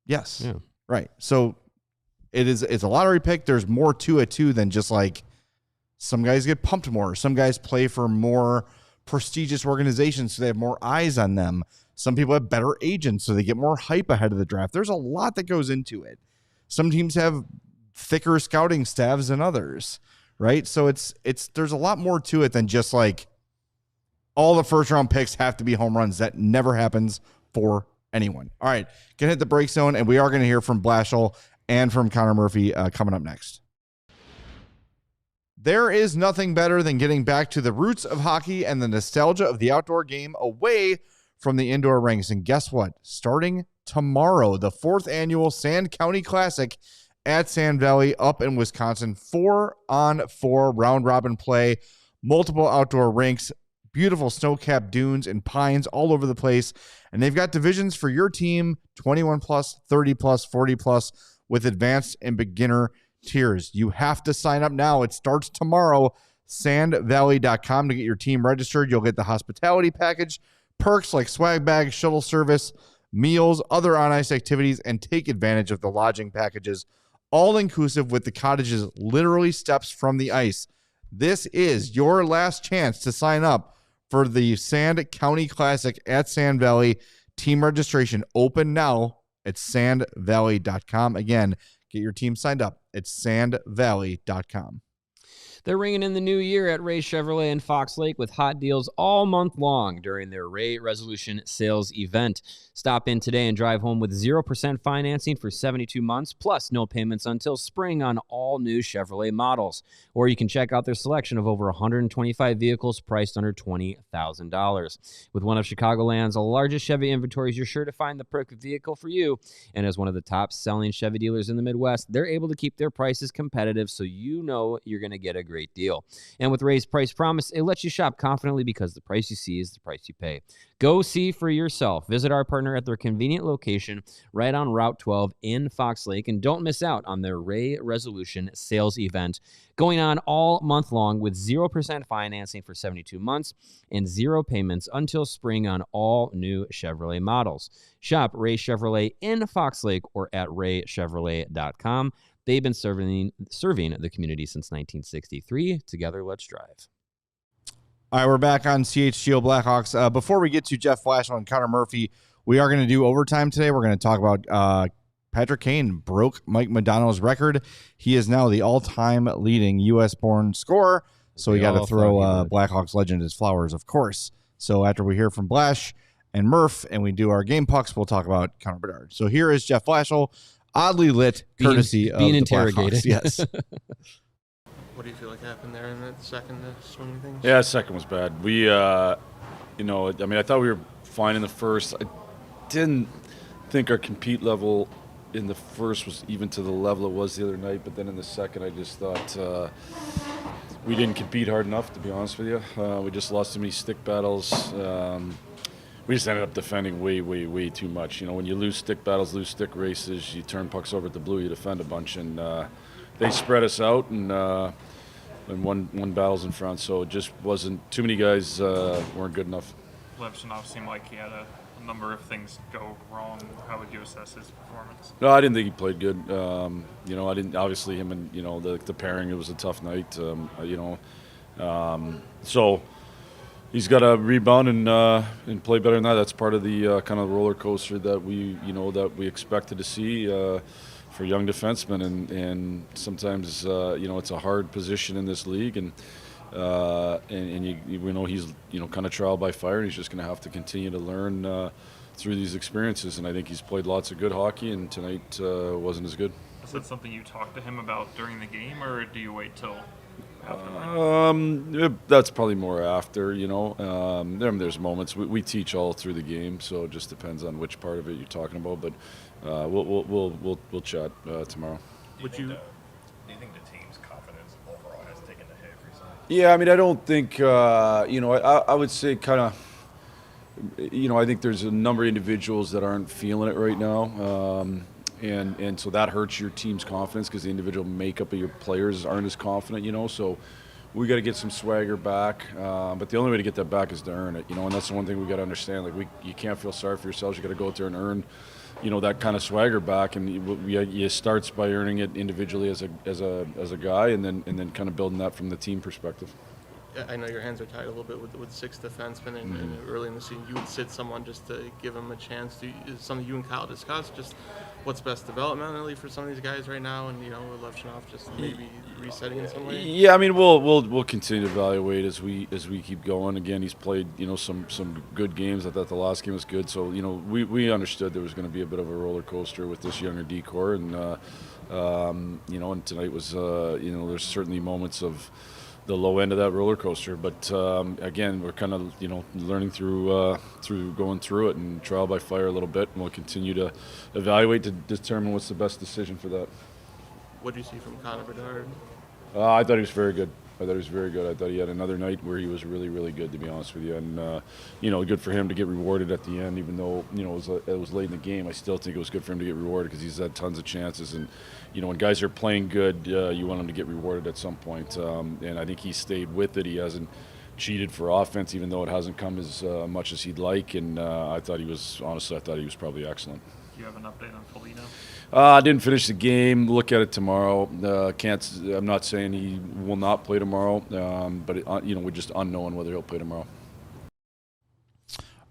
Yes. Yeah. Right. So it's a lottery pick. There's more to it too than just like some guys get pumped more. Some guys play for more prestigious organizations so they have more eyes on them. Some people have better agents so they get more hype ahead of the draft. There's a lot that goes into it. Some teams have thicker scouting staffs than others, right? So there's a lot more to it than just like all the first round picks have to be home runs. That never happens for anyone. All right, gonna hit the break zone, and we are gonna hear from Blashill and from Connor Murphy coming up next. There is nothing better than getting back to the roots of hockey and the nostalgia of the outdoor game away from the indoor rinks. And guess what? Starting tomorrow, the 4th annual Sand County Classic at Sand Valley up in Wisconsin. 4-on-4 round-robin play, multiple outdoor rinks, beautiful snow-capped dunes and pines all over the place. And they've got divisions for your team, 21+, 30+, 40+, with advanced and beginner tiers. You have to sign up now. It starts tomorrow. Sandvalley.com to get your team registered. You'll get the hospitality package, perks like swag bag, shuttle service, meals, other on-ice activities, and take advantage of the lodging packages, all inclusive with the cottages literally steps from the ice. This is your last chance to sign up for the Sand County Classic at Sand Valley. Team registration open now at sandvalley.com. Again, get your team signed up at sandvalley.com. They're ringing in the new year at Ray Chevrolet in Fox Lake with hot deals all month long during their Ray Resolution sales event. Stop in today and drive home with 0% financing for 72 months, plus no payments until spring on all new Chevrolet models. Or you can check out their selection of over 125 vehicles priced under $20,000. With one of Chicagoland's largest Chevy inventories, you're sure to find the perfect vehicle for you. And as one of the top-selling Chevy dealers in the Midwest, they're able to keep their prices competitive so you know you're going to get a great deal. And with Ray's Price Promise, it lets you shop confidently because the price you see is the price you pay. Go see for yourself. Visit our partner at their convenient location right on Route 12 in Fox Lake, and don't miss out on their Ray Resolution sales event going on all month long with 0% financing for 72 months and 0 payments until spring on all new Chevrolet models. Shop Ray Chevrolet in Fox Lake or at raychevrolet.com. They've been serving the community since 1963. Together, let's drive. All right, we're back on CHGO Blackhawks. Before we get to Jeff Blashill and Connor Murphy, we are going to do overtime today. We're going to talk about Patrick Kane broke Mike Modano's record. He is now the all-time leading U.S.-born scorer, so we got to throw Blackhawks legend his flowers, of course. So after we hear from Blash and Murph and we do our game pucks, we'll talk about Connor Bedard. So here is Jeff Blashill, oddly lit, courtesy of the interrogated. Blackhawks. Yes. What do you feel like happened there in that second swinging things? Yeah, second was bad. We, I thought we were fine in the first. I didn't think our compete level in the first was even to the level it was the other night, but then in the second I just thought we didn't compete hard enough, to be honest with you. We just lost too many stick battles. We just ended up defending way too much. You know, when you lose stick battles, lose stick races, you turn pucks over at the blue, you defend a bunch, and they spread us out and one battle's in front, so it just wasn't – too many guys weren't good enough. Levshunov seemed like he had a number of things go wrong. How would you assess his performance? No, I didn't think he played good. I didn't – obviously him and, the pairing, it was a tough night, so he's got to rebound and play better than that. That's part of the kind of roller coaster that we expected to see for young defensemen, and sometimes it's a hard position in this league, and he's kind of trial by fire, and he's just going to have to continue to learn through these experiences. And I think he's played lots of good hockey, and tonight wasn't as good. Is that something you talked to him about during the game, or do you wait till after? That's probably more after. There's moments we teach all through the game, so it just depends on which part of it you're talking about. But we'll chat tomorrow. Do you think the team's confidence overall has taken a hit recently? Yeah, I don't think I would say kind of. I think there's a number of individuals that aren't feeling it right now, and so that hurts your team's confidence because the individual makeup of your players aren't as confident. So we got to get some swagger back, but the only way to get that back is to earn it. And that's the one thing we got to understand. You can't feel sorry for yourselves. You got to go out there and earn. That kind of swagger back, and you starts by earning it individually as a guy, and then kind of building that from the team perspective. I know your hands are tied a little bit with six defensemen, and early in the season you would sit someone just to give them a chance. Is something you and Kyle discussed, just what's best developmentally for some of these guys right now, and Levshunov just maybe resetting in some way? Yeah, we'll continue to evaluate as we keep going. Again, he's played some good games. I thought the last game was good, so we understood there was going to be a bit of a roller coaster with this younger D-core, and and tonight was there's certainly moments of the low end of that roller coaster, but again, we're kind of learning through going through it and trial by fire a little bit, and we'll continue to evaluate to determine what's the best decision for that. What do you see from Connor Bedard? I thought he was very good. I thought he had another night where he was really, really good, to be honest with you. And, good for him to get rewarded at the end, even though, it was late in the game. I still think it was good for him to get rewarded because he's had tons of chances. And, when guys are playing good, you want them to get rewarded at some point. And I think he stayed with it. He hasn't cheated for offense, even though it hasn't come as much as he'd like. And I thought he was probably excellent. Do you have an update on Foligno? I didn't finish the game. Look at it tomorrow. I'm not saying he will not play tomorrow, but we're just unknown whether he'll play tomorrow.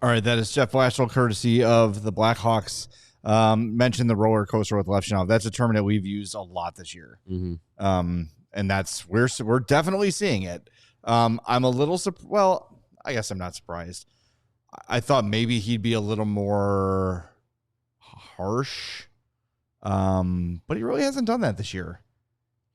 All right, that is Jeff Blashill, courtesy of the Blackhawks. Mentioned the roller coaster with Levshunov. That's a term that we've used a lot this year, and that's we're definitely seeing it. I'm a little well, I guess I'm not surprised. I thought maybe he'd be a little more harsh. But he really hasn't done that this year.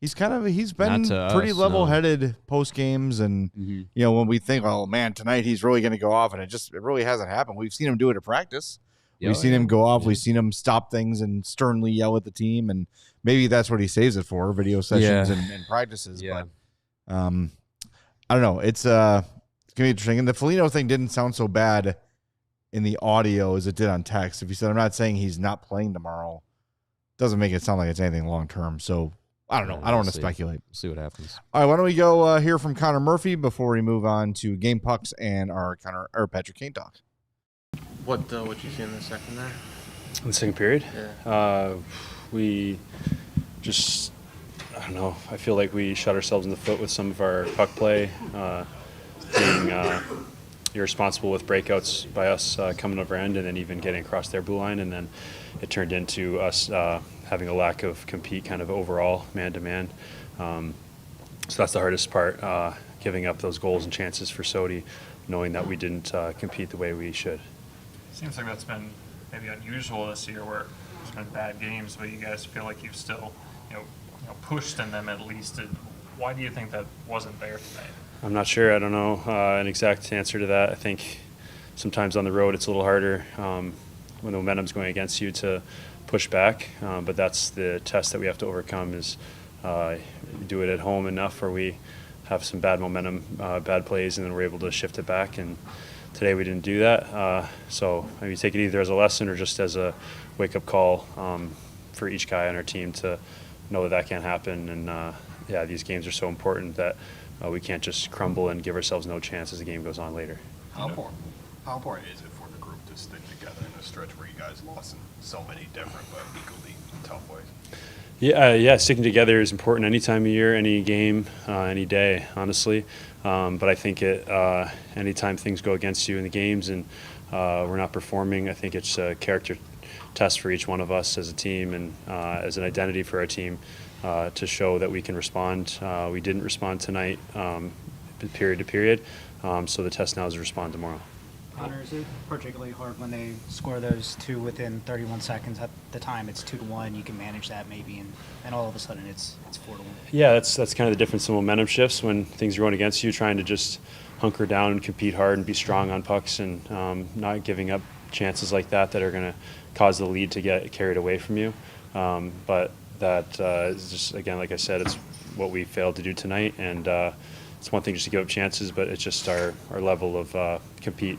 He's been pretty level-headed post games, and when we think, oh man, tonight he's really going to go off, and it really hasn't happened. We've seen him do it at practice. We've seen him go off. We've seen him stop things and sternly yell at the team, and maybe that's what he saves it for, video sessions and practices. Yeah. But I don't know. It's gonna be interesting. And the Foligno thing didn't sound so bad in the audio as it did on text. If he said, "I'm not saying he's not playing tomorrow," doesn't make it sound like it's anything long term. So I don't know. I don't want to speculate. We'll see what happens. All right, why don't we go hear from Connor Murphy before we move on to game pucks and our Patrick Kane talk. What you see in the second there? In the second period? Yeah. We I don't know. I feel like we shot ourselves in the foot with some of our puck play. being irresponsible with breakouts by us coming over end and then even getting across their blue line, and then it turned into us having a lack of compete kind of overall man-to-man. So that's the hardest part, giving up those goals and chances for Sodi, knowing that we didn't compete the way we should. Seems like that's been maybe unusual this year, where there's been bad games, but you guys feel like you've still, pushed in them at least. Why do you think that wasn't there tonight? I'm not sure. I don't know an exact answer to that. I think sometimes on the road it's a little harder when the momentum's going against you to push back, but that's the test that we have to overcome is do it at home enough where we have some bad momentum, bad plays, and then we're able to shift it back. And today we didn't do that. So maybe take it either as a lesson or just as a wake-up call for each guy on our team to know that can't happen. And these games are so important that we can't just crumble and give ourselves no chance as the game goes on later. How important is it for the group to stick together in a stretch where you guys lost in so many different but equally tough ways? Yeah, sticking together is important any time of year, any game, any day, honestly. But I think anytime things go against you in the games and we're not performing, I think it's a character test for each one of us as a team and as an identity for our team to show that we can respond. We didn't respond tonight, period to period. So the test now is to respond tomorrow. Connor, is it particularly hard when they score those two within 31 seconds? At the time, it's 2-1. You can manage that maybe, and all of a sudden it's 4-1. Yeah, that's kind of the difference in momentum shifts when things are going against you. Trying to just hunker down and compete hard and be strong on pucks and not giving up chances like that are going to cause the lead to get carried away from you. But that is just, again, like I said, it's what we failed to do tonight, and it's one thing just to give up chances, but it's just our level of compete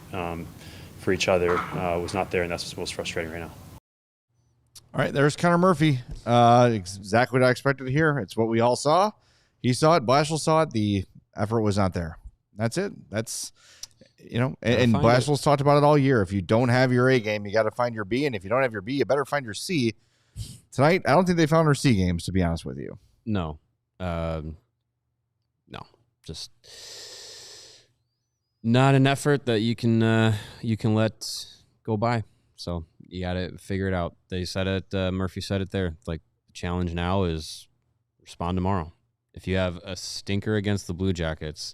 for each other was not there, and that's what's most frustrating right now. All right, there's Connor Murphy. Exactly what I expected to hear. It's what we all saw. He saw it. Blashill saw it. The effort was not there. That's it. That's, and Blashill's talked about it all year. If you don't have your A game, you got to find your B, and if you don't have your B, you better find your C. Tonight, I don't think they found their C games, to be honest with you. No. Just not an effort that you can let go by. So you got to figure it out. They said it. Murphy said it there. Like, the challenge now is respond tomorrow. If you have a stinker against the Blue Jackets,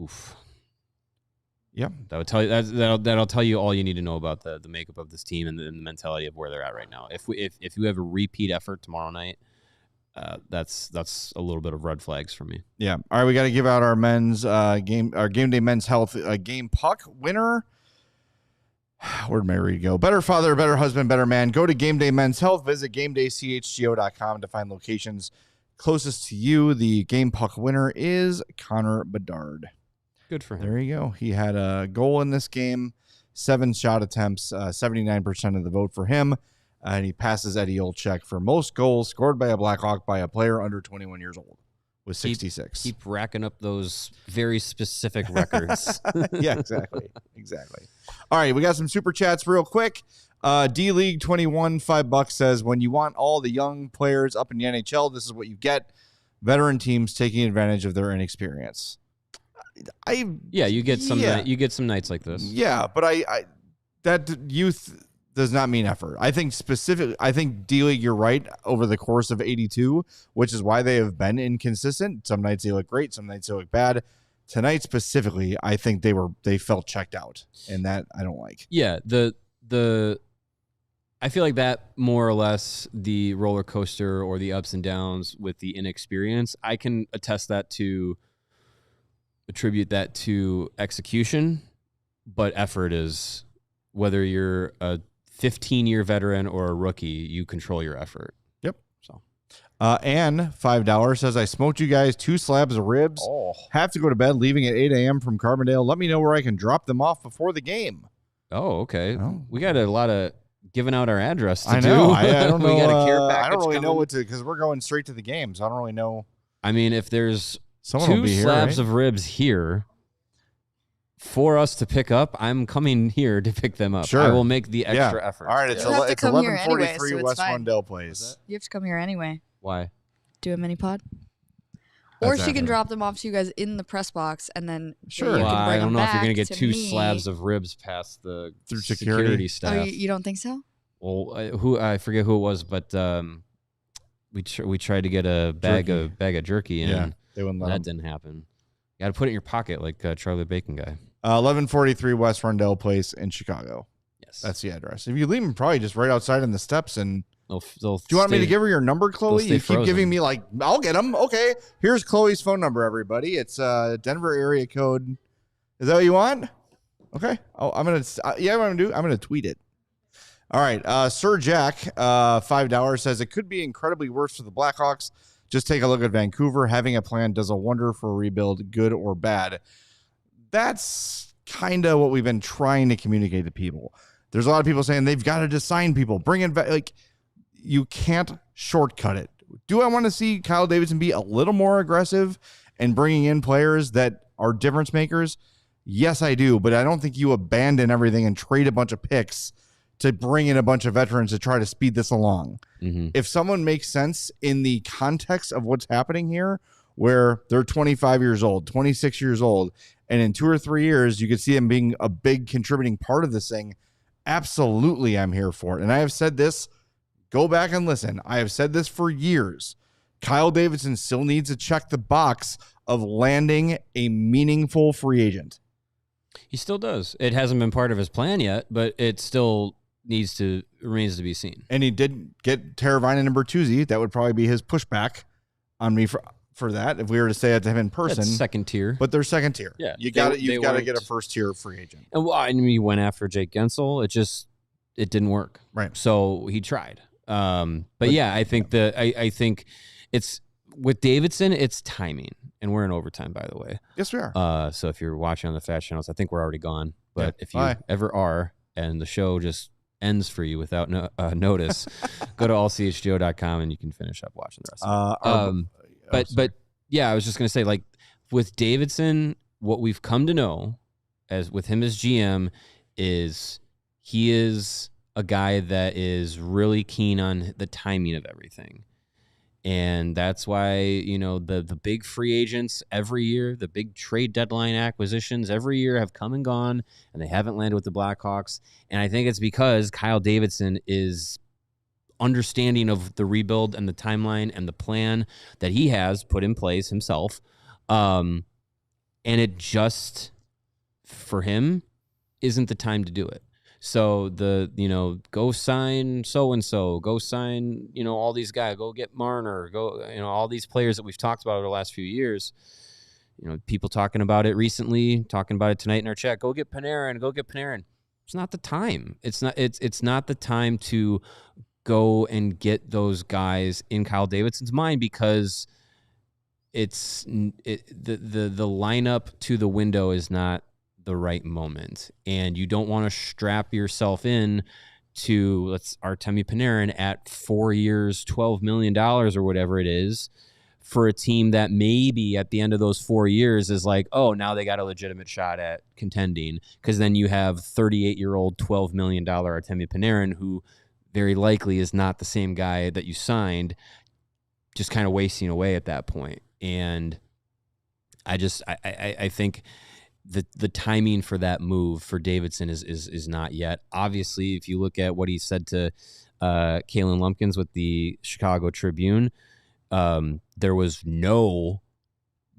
oof. Yep. That would tell you that'll tell you all you need to know about the makeup of this team and the mentality of where they're at right now. If you have a repeat effort tomorrow night, that's a little bit of red flags for me. Yeah. All right, we got to give out our men's game day men's health game puck winner. Where'd my read go? Better father, better husband, better man. Go to Game Day Men's Health. Visit GameDayCHGO.com to find locations closest to you. The game puck winner is Connor Bedard. Good for him. There you go. He had a goal in this game, 7 shot attempts, 79% of the vote for him. And he passes Eddie Olczyk for most goals scored by a Blackhawk by a player under 21 years old with 66. Keep racking up those very specific records. Yeah, exactly. All right, we got some super chats real quick. D-League 21, $5 says, when you want all the young players up in the NHL, this is what you get. Veteran teams taking advantage of their inexperience. You get some nights like this. Yeah, but I that youth does not mean effort. I think D-League, you're right, over the course of 82, which is why they have been inconsistent. Some nights they look great, some nights they look bad. Tonight specifically, I think they felt checked out, and that I don't like. Yeah, I feel like that more or less the roller coaster or the ups and downs with the inexperience. I can attribute that to execution, but effort is, whether you're a 15-year veteran or a rookie, you control your effort. Yep. So, Ann, $5 says, I smoked you guys 2 slabs of ribs. Oh. Have to go to bed, leaving at 8 a.m. from Carbondale. Let me know where I can drop them off before the game. Oh, okay. Oh. We got a lot of giving out our address to I know. do. I don't know. We got a care package I don't really know coming. what to, because we're going straight to the game, so I don't really know. I mean, if there's Someone will 2 be here, slabs right? of ribs here for us to pick up, I'm coming here to pick them up. Sure. I will make the extra effort. All right, it's You have to it's come here 11:43 anyway, so it's West fine. Rondell Place. You have to come here anyway. Why? Do a mini pod. Or That's she can happening. drop them off to you guys in the press box, and then Sure. you Well, can bring I don't them know if you're back gonna get to 2 me. slabs of ribs past the Through security security? Oh, staff. you don't think so? Well, I forget who it was, but we tried to get a bag of jerky, and Yeah, they wouldn't let that 'em. didn't happen. You got to put it in your pocket like Charlie Bacon guy. 1143 West Rundell Place in Chicago. Yes, That's the address. If you leave them probably just right outside in the steps. And they'll do you want me to give her your number, Chloe? stay You keep frozen. giving me like, I'll get them. Okay, here's Chloe's phone number, everybody. It's Denver area code. Is that what you want? Okay. Oh, I'm gonna. Yeah, what I'm gonna do? I'm gonna tweet it. All right. Sir Jack, $5 says it could be incredibly worse for the Blackhawks. Just take a look at Vancouver. Having a plan does a wonder for a rebuild, good or bad. That's kind of what we've been trying to communicate to people. There's a lot of people saying they've got to just sign people, bring in like you can't shortcut it. Do I want to see Kyle Davidson be a little more aggressive and bringing in players that are difference makers? Yes, I do, but I don't think you abandon everything and trade a bunch of picks to bring in a bunch of veterans to try to speed this along. Mm-hmm. If someone makes sense in the context of what's happening here, where they're 25 years old, 26 years old, and in 2 or 3 years, you could see them being a big contributing part of this thing, absolutely I'm here for it. And I have said this, go back and listen. I have said this for years. Kyle Davidson still needs to check the box of landing a meaningful free agent. He still does. It hasn't been part of his plan yet, but it still remains to be seen. And he did get Teravainen and Bertuzzi. That would probably be his pushback on me for that if we were to say it to him in person. That's second tier. But they're second tier. Yeah, you've they got to weren't- get a first tier free agent. And well, I mean, he went after Jake Gensel. It didn't work. Right. So he tried. But yeah, I think I think it's with Davidson, it's timing, and we're in overtime, by the way. Yes, we are. So if you're watching on the Fast channels, I think we're already gone. But Yeah. if you Bye. ever are, and the show just ends for you without notice, go to allchgo.com and you can finish up watching the rest of it. But yeah, I was just gonna say, like with Davidson, what we've come to know as with him as GM is he is a guy that is really keen on the timing of everything. And that's why, you know, the big free agents every year, the big trade deadline acquisitions every year have come and gone, and they haven't landed with the Blackhawks. And I think it's because Kyle Davidson is understanding of the rebuild and the timeline and the plan that he has put in place himself. And it just, for him, isn't the time to do it. So go sign so-and-so, go sign, all these guys, go get Marner, go, all these players that we've talked about over the last few years, people talking about it recently, talking about it tonight in our chat, go get Panarin. It's not the time. It's not the time to go and get those guys in Kyle Davidson's mind, because the lineup to the window is not the right moment, and you don't want to strap yourself in to Artemi Panarin at 4 years, $12 million or whatever it is, for a team that maybe at the end of those 4 years is like, oh, now they got a legitimate shot at contending, because then you have 38-year-old $12 million Artemi Panarin, who very likely is not the same guy that you signed, just kind of wasting away at that point. And I think the timing for that move for Davidson is not yet. Obviously, if you look at what he said to Kalen Lumpkins with the Chicago Tribune, there was no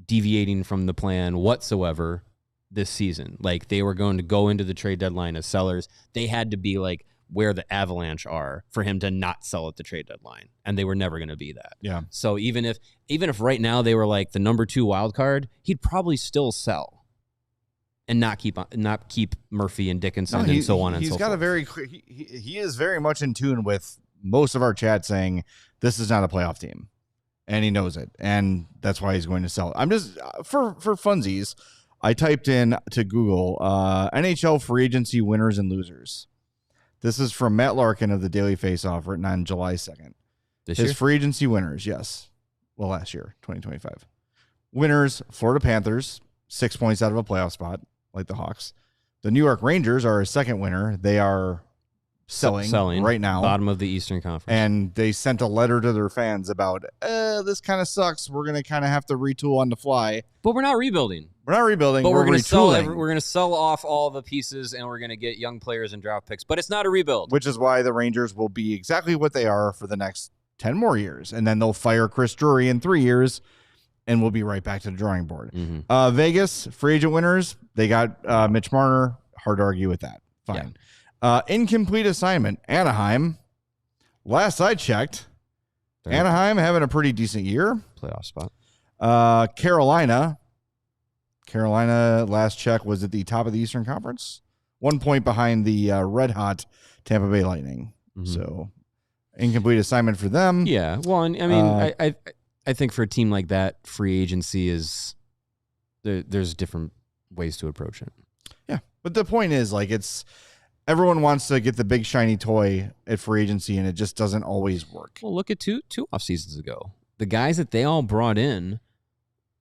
deviating from the plan whatsoever this season. Like, they were going to go into the trade deadline as sellers. They had to be like where the Avalanche are for him to not sell at the trade deadline, and they were never going to be that. Yeah. So even if right now they were like the number 2 wild card, he'd probably still sell and not keep Murphy and Dickinson and so on and so forth. He's got a very clear. He is very much in tune with most of our chat saying this is not a playoff team, and he knows it, and that's why he's going to sell it. I'm just for funsies, I typed in to Google NHL free agency winners and losers. This is from Matt Larkin of the Daily Faceoff, written on July 2nd. This His year? free agency winners, yes. Well, last year, 2025. Winners: Florida Panthers, 6 points out of a playoff spot, like the Hawks. The New York Rangers are a second winner. They are selling right now. Bottom of the Eastern Conference. And they sent a letter to their fans about, this kind of sucks. We're going to kind of have to retool on the fly. But we're not rebuilding. We're not rebuilding. But we're going to retooling. sell off all the pieces, and we're going to get young players and draft picks. But it's not a rebuild. Which is why the Rangers will be exactly what they are for the next 10 more years. And then they'll fire Chris Drury in 3 years, and we'll be right back to the drawing board. Mm-hmm. Vegas, free agent winners, they got Mitch Marner. Hard to argue with that. Fine. Yeah. Incomplete assignment, Anaheim. Last I checked, Anaheim having a pretty decent year. Playoff spot. Carolina, last check, was at the top of the Eastern Conference. 1 point behind the red-hot Tampa Bay Lightning. Mm-hmm. So, incomplete assignment for them. Yeah. Well, I mean, I think for a team like that, free agency is there's different ways to approach it. Yeah, but the point is, like, everyone wants to get the big shiny toy at free agency, and it just doesn't always work. Well, look at two off seasons ago. The guys that they all brought in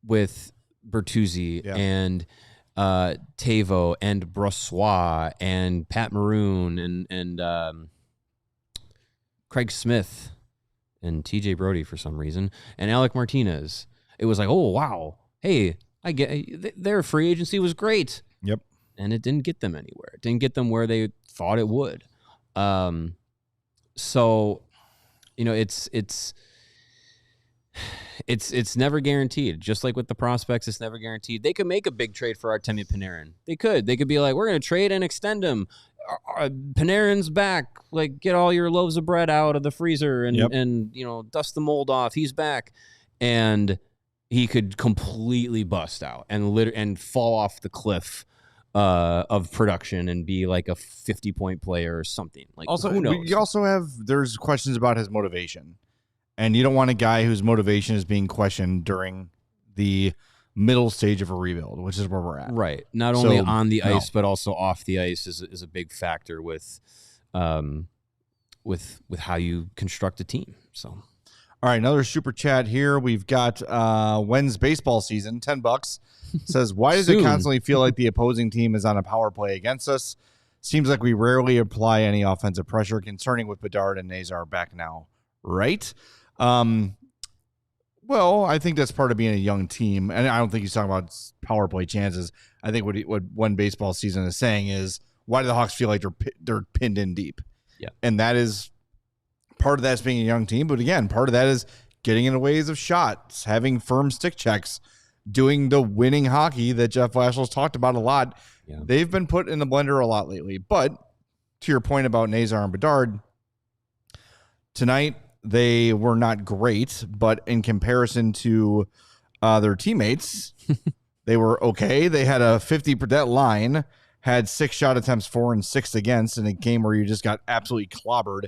with Bertuzzi and Tavo and Brossois and Pat Maroon and Craig Smith and TJ Brody for some reason and Alec Martinez. It was like, oh, wow. Hey, I get their free agency was great. Yep. And it didn't get them anywhere. It didn't get them where they thought it would. So, you know, it's never guaranteed. Just like with the prospects, it's never guaranteed. They could make a big trade for Artemi Panarin. They could be like, we're going to trade and extend him. Panarin's back. Like, get all your loaves of bread out of the freezer and you know, dust the mold off. He's back. And he could completely bust out and fall off the cliff of production and be like a 50-point player or something. Like, also, who knows? you also there's questions about his motivation. And you don't want a guy whose motivation is being questioned during the middle stage of a rebuild, which is where we're at. Right. Not only on the ice, but also off the ice is a big factor with how you construct a team. So, all right, another super chat here. We've got when's baseball season? $10 says, why does it constantly feel like the opposing team is on a power play against us? Seems like we rarely apply any offensive pressure. Concerning with Bedard and Nazar back now, right? Well, I think that's part of being a young team, and I don't think he's talking about power play chances. I think what one baseball season is saying is, why do the Hawks feel like they're pinned in deep? Yeah, and that is part of that's being a young team. But again, part of that is getting in the ways of shots, having firm stick checks, doing the winning hockey that Jeff Blashill's talked about a lot. Yeah. They've been put in the blender a lot lately. But to your point about Nazar and Bedard, tonight, they were not great, but in comparison to their teammates, they were okay. They had a 50% line, had 6 shot attempts for and 6 against in a game where you just got absolutely clobbered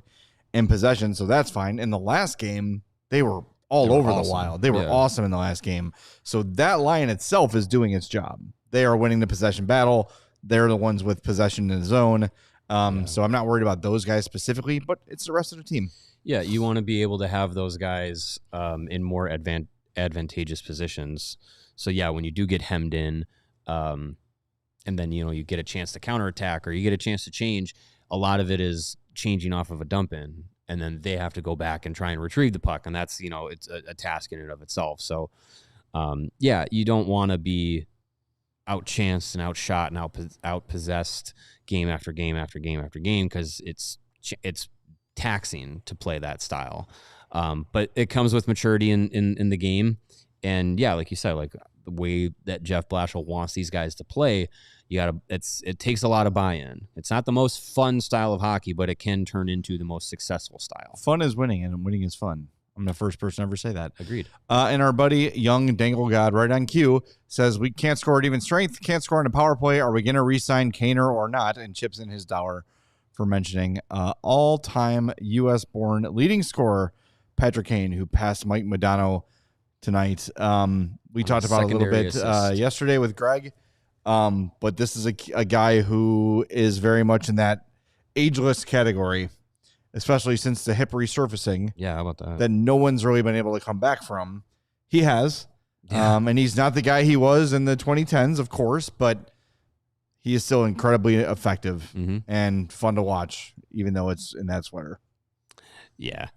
in possession, so that's fine. In the last game, they were all over the Wild. They were awesome in the last game. So that line itself is doing its job. They are winning the possession battle. They're the ones with possession in the zone. So I'm not worried about those guys specifically, but it's the rest of the team. Yeah, you want to be able to have those guys in more advantageous positions. So, yeah, when you do get hemmed in and then, you know, you get a chance to counterattack or you get a chance to change, a lot of it is changing off of a dump in, and then they have to go back and try and retrieve the puck, and that's, you know, it's a task in and of itself. So, yeah, you don't want to be outchanced and outshot and outpossessed game after game after game after game because it's taxing to play that style. But it comes with maturity in the game. And yeah, like you said, like the way that Jeff Blashill wants these guys to play, it takes a lot of buy-in. It's not the most fun style of hockey, but it can turn into the most successful style. Fun is winning, and winning is fun. I'm the first person to ever say that. Agreed. And our buddy, Young Dangle God, right on cue, says, we can't score at even strength, can't score on a power play. Are we going to re-sign Kaner or not? And chips in his dollar for mentioning all-time U.S.-born leading scorer, Patrick Kane, who passed Mike Modano tonight. We talked about it a little bit yesterday with Greg, but this is a guy who is very much in that ageless category, especially since the hip resurfacing. Yeah, how about that? That no one's really been able to come back from. He has. Yeah. And he's not the guy he was in the 2010s, of course, but he is still incredibly effective Mm-hmm. and fun to watch, even though it's in that sweater. Yeah.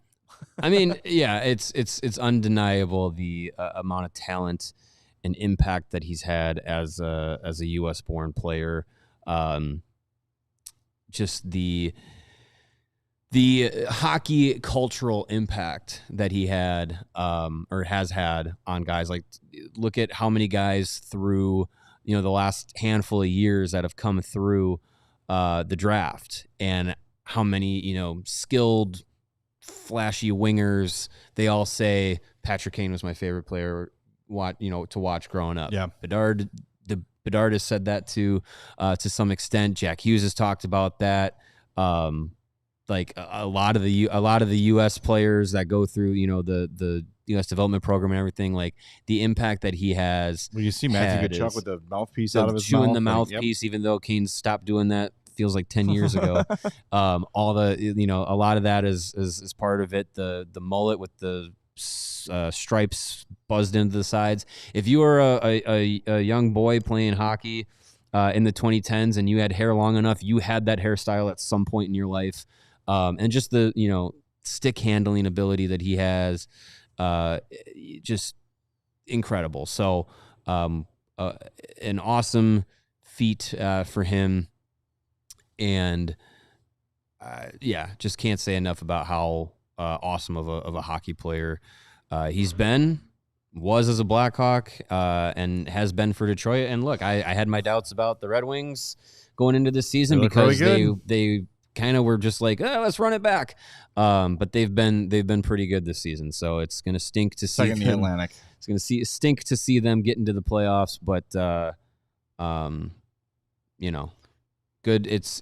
I mean, yeah, it's undeniable the amount of talent and impact that he's had as a U.S. born player. Just the hockey cultural impact that he had or has had on guys. Like, look at how many guys through the last handful of years that have come through the draft, and how many skilled, flashy wingers. They all say Patrick Kane was my favorite player to watch growing up. Yeah. Bedard has said that to some extent. Jack Hughes has talked about that. Like a lot of the U.S. players that go through the U.S. development program and everything, like the impact that he has. Well, you see Matthew Kachuk with the mouthpiece out of his chewing mouth. the mouthpiece, even though Kane stopped doing that. Feels like 10 years ago. All the a lot of that is part of it. The mullet with the stripes buzzed into the sides. If you were a young boy playing hockey in the 2010s and you had hair long enough, you had that hairstyle at some point in your life. And just the stick handling ability that he has, just incredible. So an awesome feat for him. And just can't say enough about how awesome of a hockey player he's was as a Blackhawk, and has been for Detroit. And look, I had my doubts about the Red Wings going into this season because they kind of were just like, let's run it back. But they've been pretty good this season. So it's going to stink to see Second in the Atlantic. It's going to stink to see them get into the playoffs, but good. It's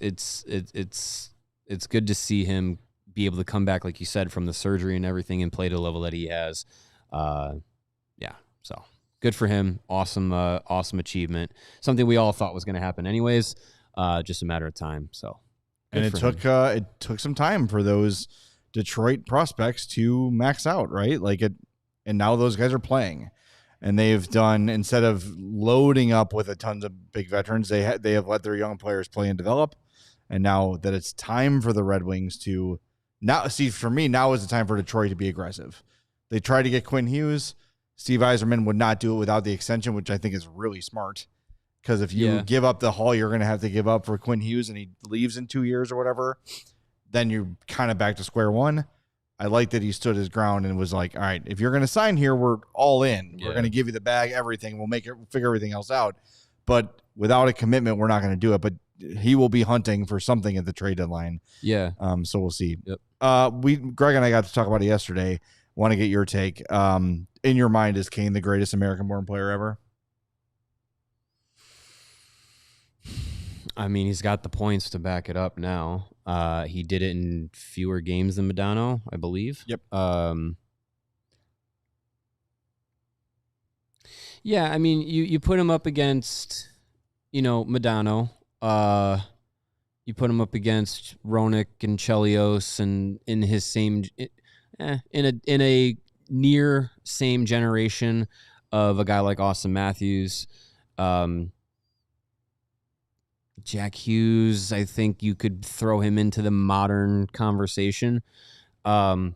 good to see him be able to come back, like you said, from the surgery and everything, and play to the level that he has. So good for him. Awesome achievement. Something we all thought was going to happen anyways. Just a matter of time. So, and it took some time for those Detroit prospects to max out, right? And now those guys are playing. And they've done, instead of loading up with a tons of big veterans, they have let their young players play and develop. And now that it's time for the Red Wings to for me, now is the time for Detroit to be aggressive. They tried to get Quinn Hughes. Steve Yzerman would not do it without the extension, which I think is really smart. Because if you give up the haul you're going to have to give up for Quinn Hughes and he leaves in 2 years or whatever, then you're kind of back to square one. I like that he stood his ground and was like, all right, if you're going to sign here, we're all in. We're going to give you the bag, everything. We'll figure everything else out. But without a commitment, we're not going to do it. But he will be hunting for something at the trade deadline. Yeah. So we'll see. Yep. Greg and I got to talk about it yesterday. Want to get your take. In your mind, is Kane the greatest American-born player ever? I mean, he's got the points to back it up now. He did it in fewer games than Modano, I believe. Yep. Yeah, I mean, you put him up against, Modano. You put him up against Roenick and Chelios, and in his same, in a near same generation of a guy like Austin Matthews. Jack Hughes, I think you could throw him into the modern conversation. But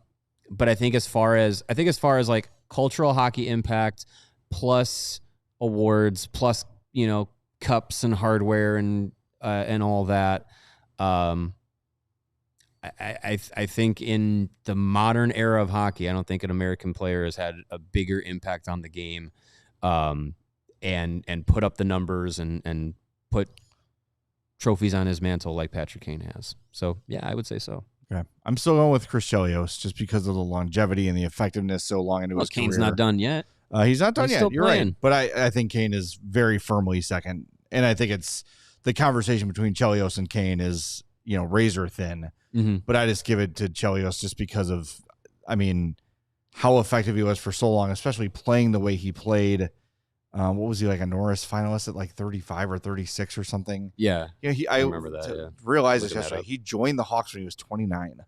I think as far as like cultural hockey impact plus awards plus, cups and hardware and all that, I think in the modern era of hockey, I don't think an American player has had a bigger impact on the game, and put up the numbers and put trophies on his mantle like Patrick Kane has. So, yeah, I would say so. Okay. I'm still going with Chris Chelios just because of the longevity and the effectiveness so long into his Kane's career. not done yet. He's not done He's yet. still You're playing. right. But I think Kane is very firmly second. And I think it's the conversation between Chelios and Kane is, razor thin. Mm-hmm. But I just give it to Chelios just because of, how effective he was for so long, especially playing the way he played. What was he, like a Norris finalist at like 35 or 36 or something? Yeah. I remember that. Yeah. Realized this Looking that yesterday. up. He joined the Hawks when he was 29.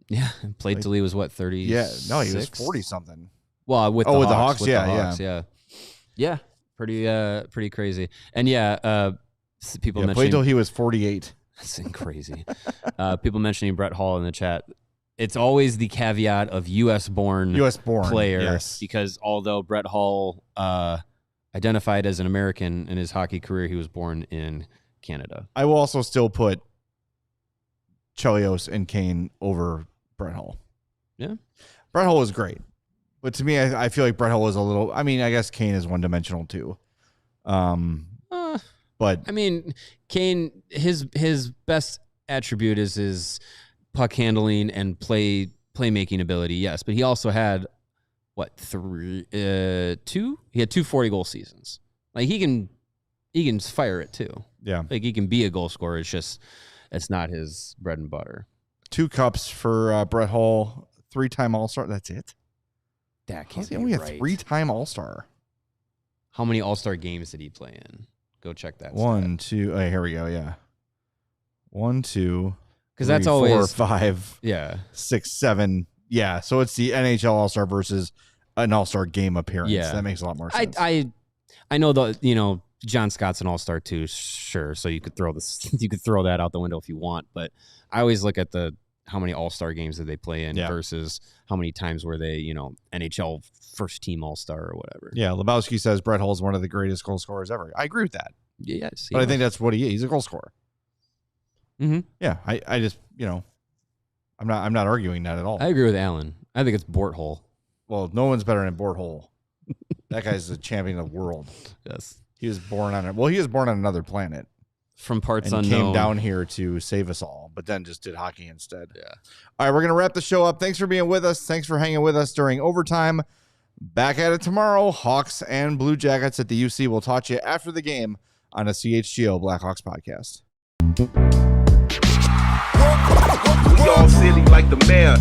Yeah. Played till he was what, 30? Yeah. No, he was 40 something. Well, with the Hawks. Yeah. Yeah. Pretty crazy. And People played mentioning till he was 48. that's crazy. People mentioning Brett Hall in the chat. It's always the caveat of U.S. born player, yes. because although Brett Hall identified as an American in his hockey career, he was born in Canada. I will also still put Chelios and Kane over Brett Hall. Yeah. Brett Hall was great. But to me, I feel like Brett Hall was a little... I mean, I guess Kane is one-dimensional too. But... I mean, Kane, his best attribute is his puck handling and playmaking ability, yes. But he also had, two? He had 2 40-goal seasons. Like, he can fire it too. Yeah. Like, he can be a goal scorer. It's just, it's not his bread and butter. 2 cups for Brett Hall, 3-time All-Star. That's it? That can't be only right. a 3-time All-Star. How many All-Star games did he play in? Go check that. 1, 2. Oh, here we go. Yeah. 1, 2. Because that's 4, always 5. Yeah. 6, 7. Yeah. So it's the NHL All-Star versus an All-Star game appearance. Yeah. That makes a lot more sense. I know the John Scott's an All-Star too, sure. So you could throw that out the window if you want, but I always look at how many All-Star games did they play in versus how many times were they, NHL first team All-Star or whatever. Yeah, Lebowski says Brett Hull is one of the greatest goal scorers ever. I agree with that. Yes. But I think that's what he is. He's a goal scorer. Mm-hmm. Yeah, I just, I'm not arguing that at all. I agree with Alan. I think it's Borthole. Well, no one's better than Borthole. That guy's the champion of the world. Yes. He was born on another planet. From parts and unknown. Came down here to save us all, but then just did hockey instead. Yeah. All right, we're going to wrap the show up. Thanks for being with us. Thanks for hanging with us during overtime. Back at it tomorrow. Hawks and Blue Jackets at the UC. We'll talk to you after the game on a CHGO Blackhawks podcast. We all silly like the mayor.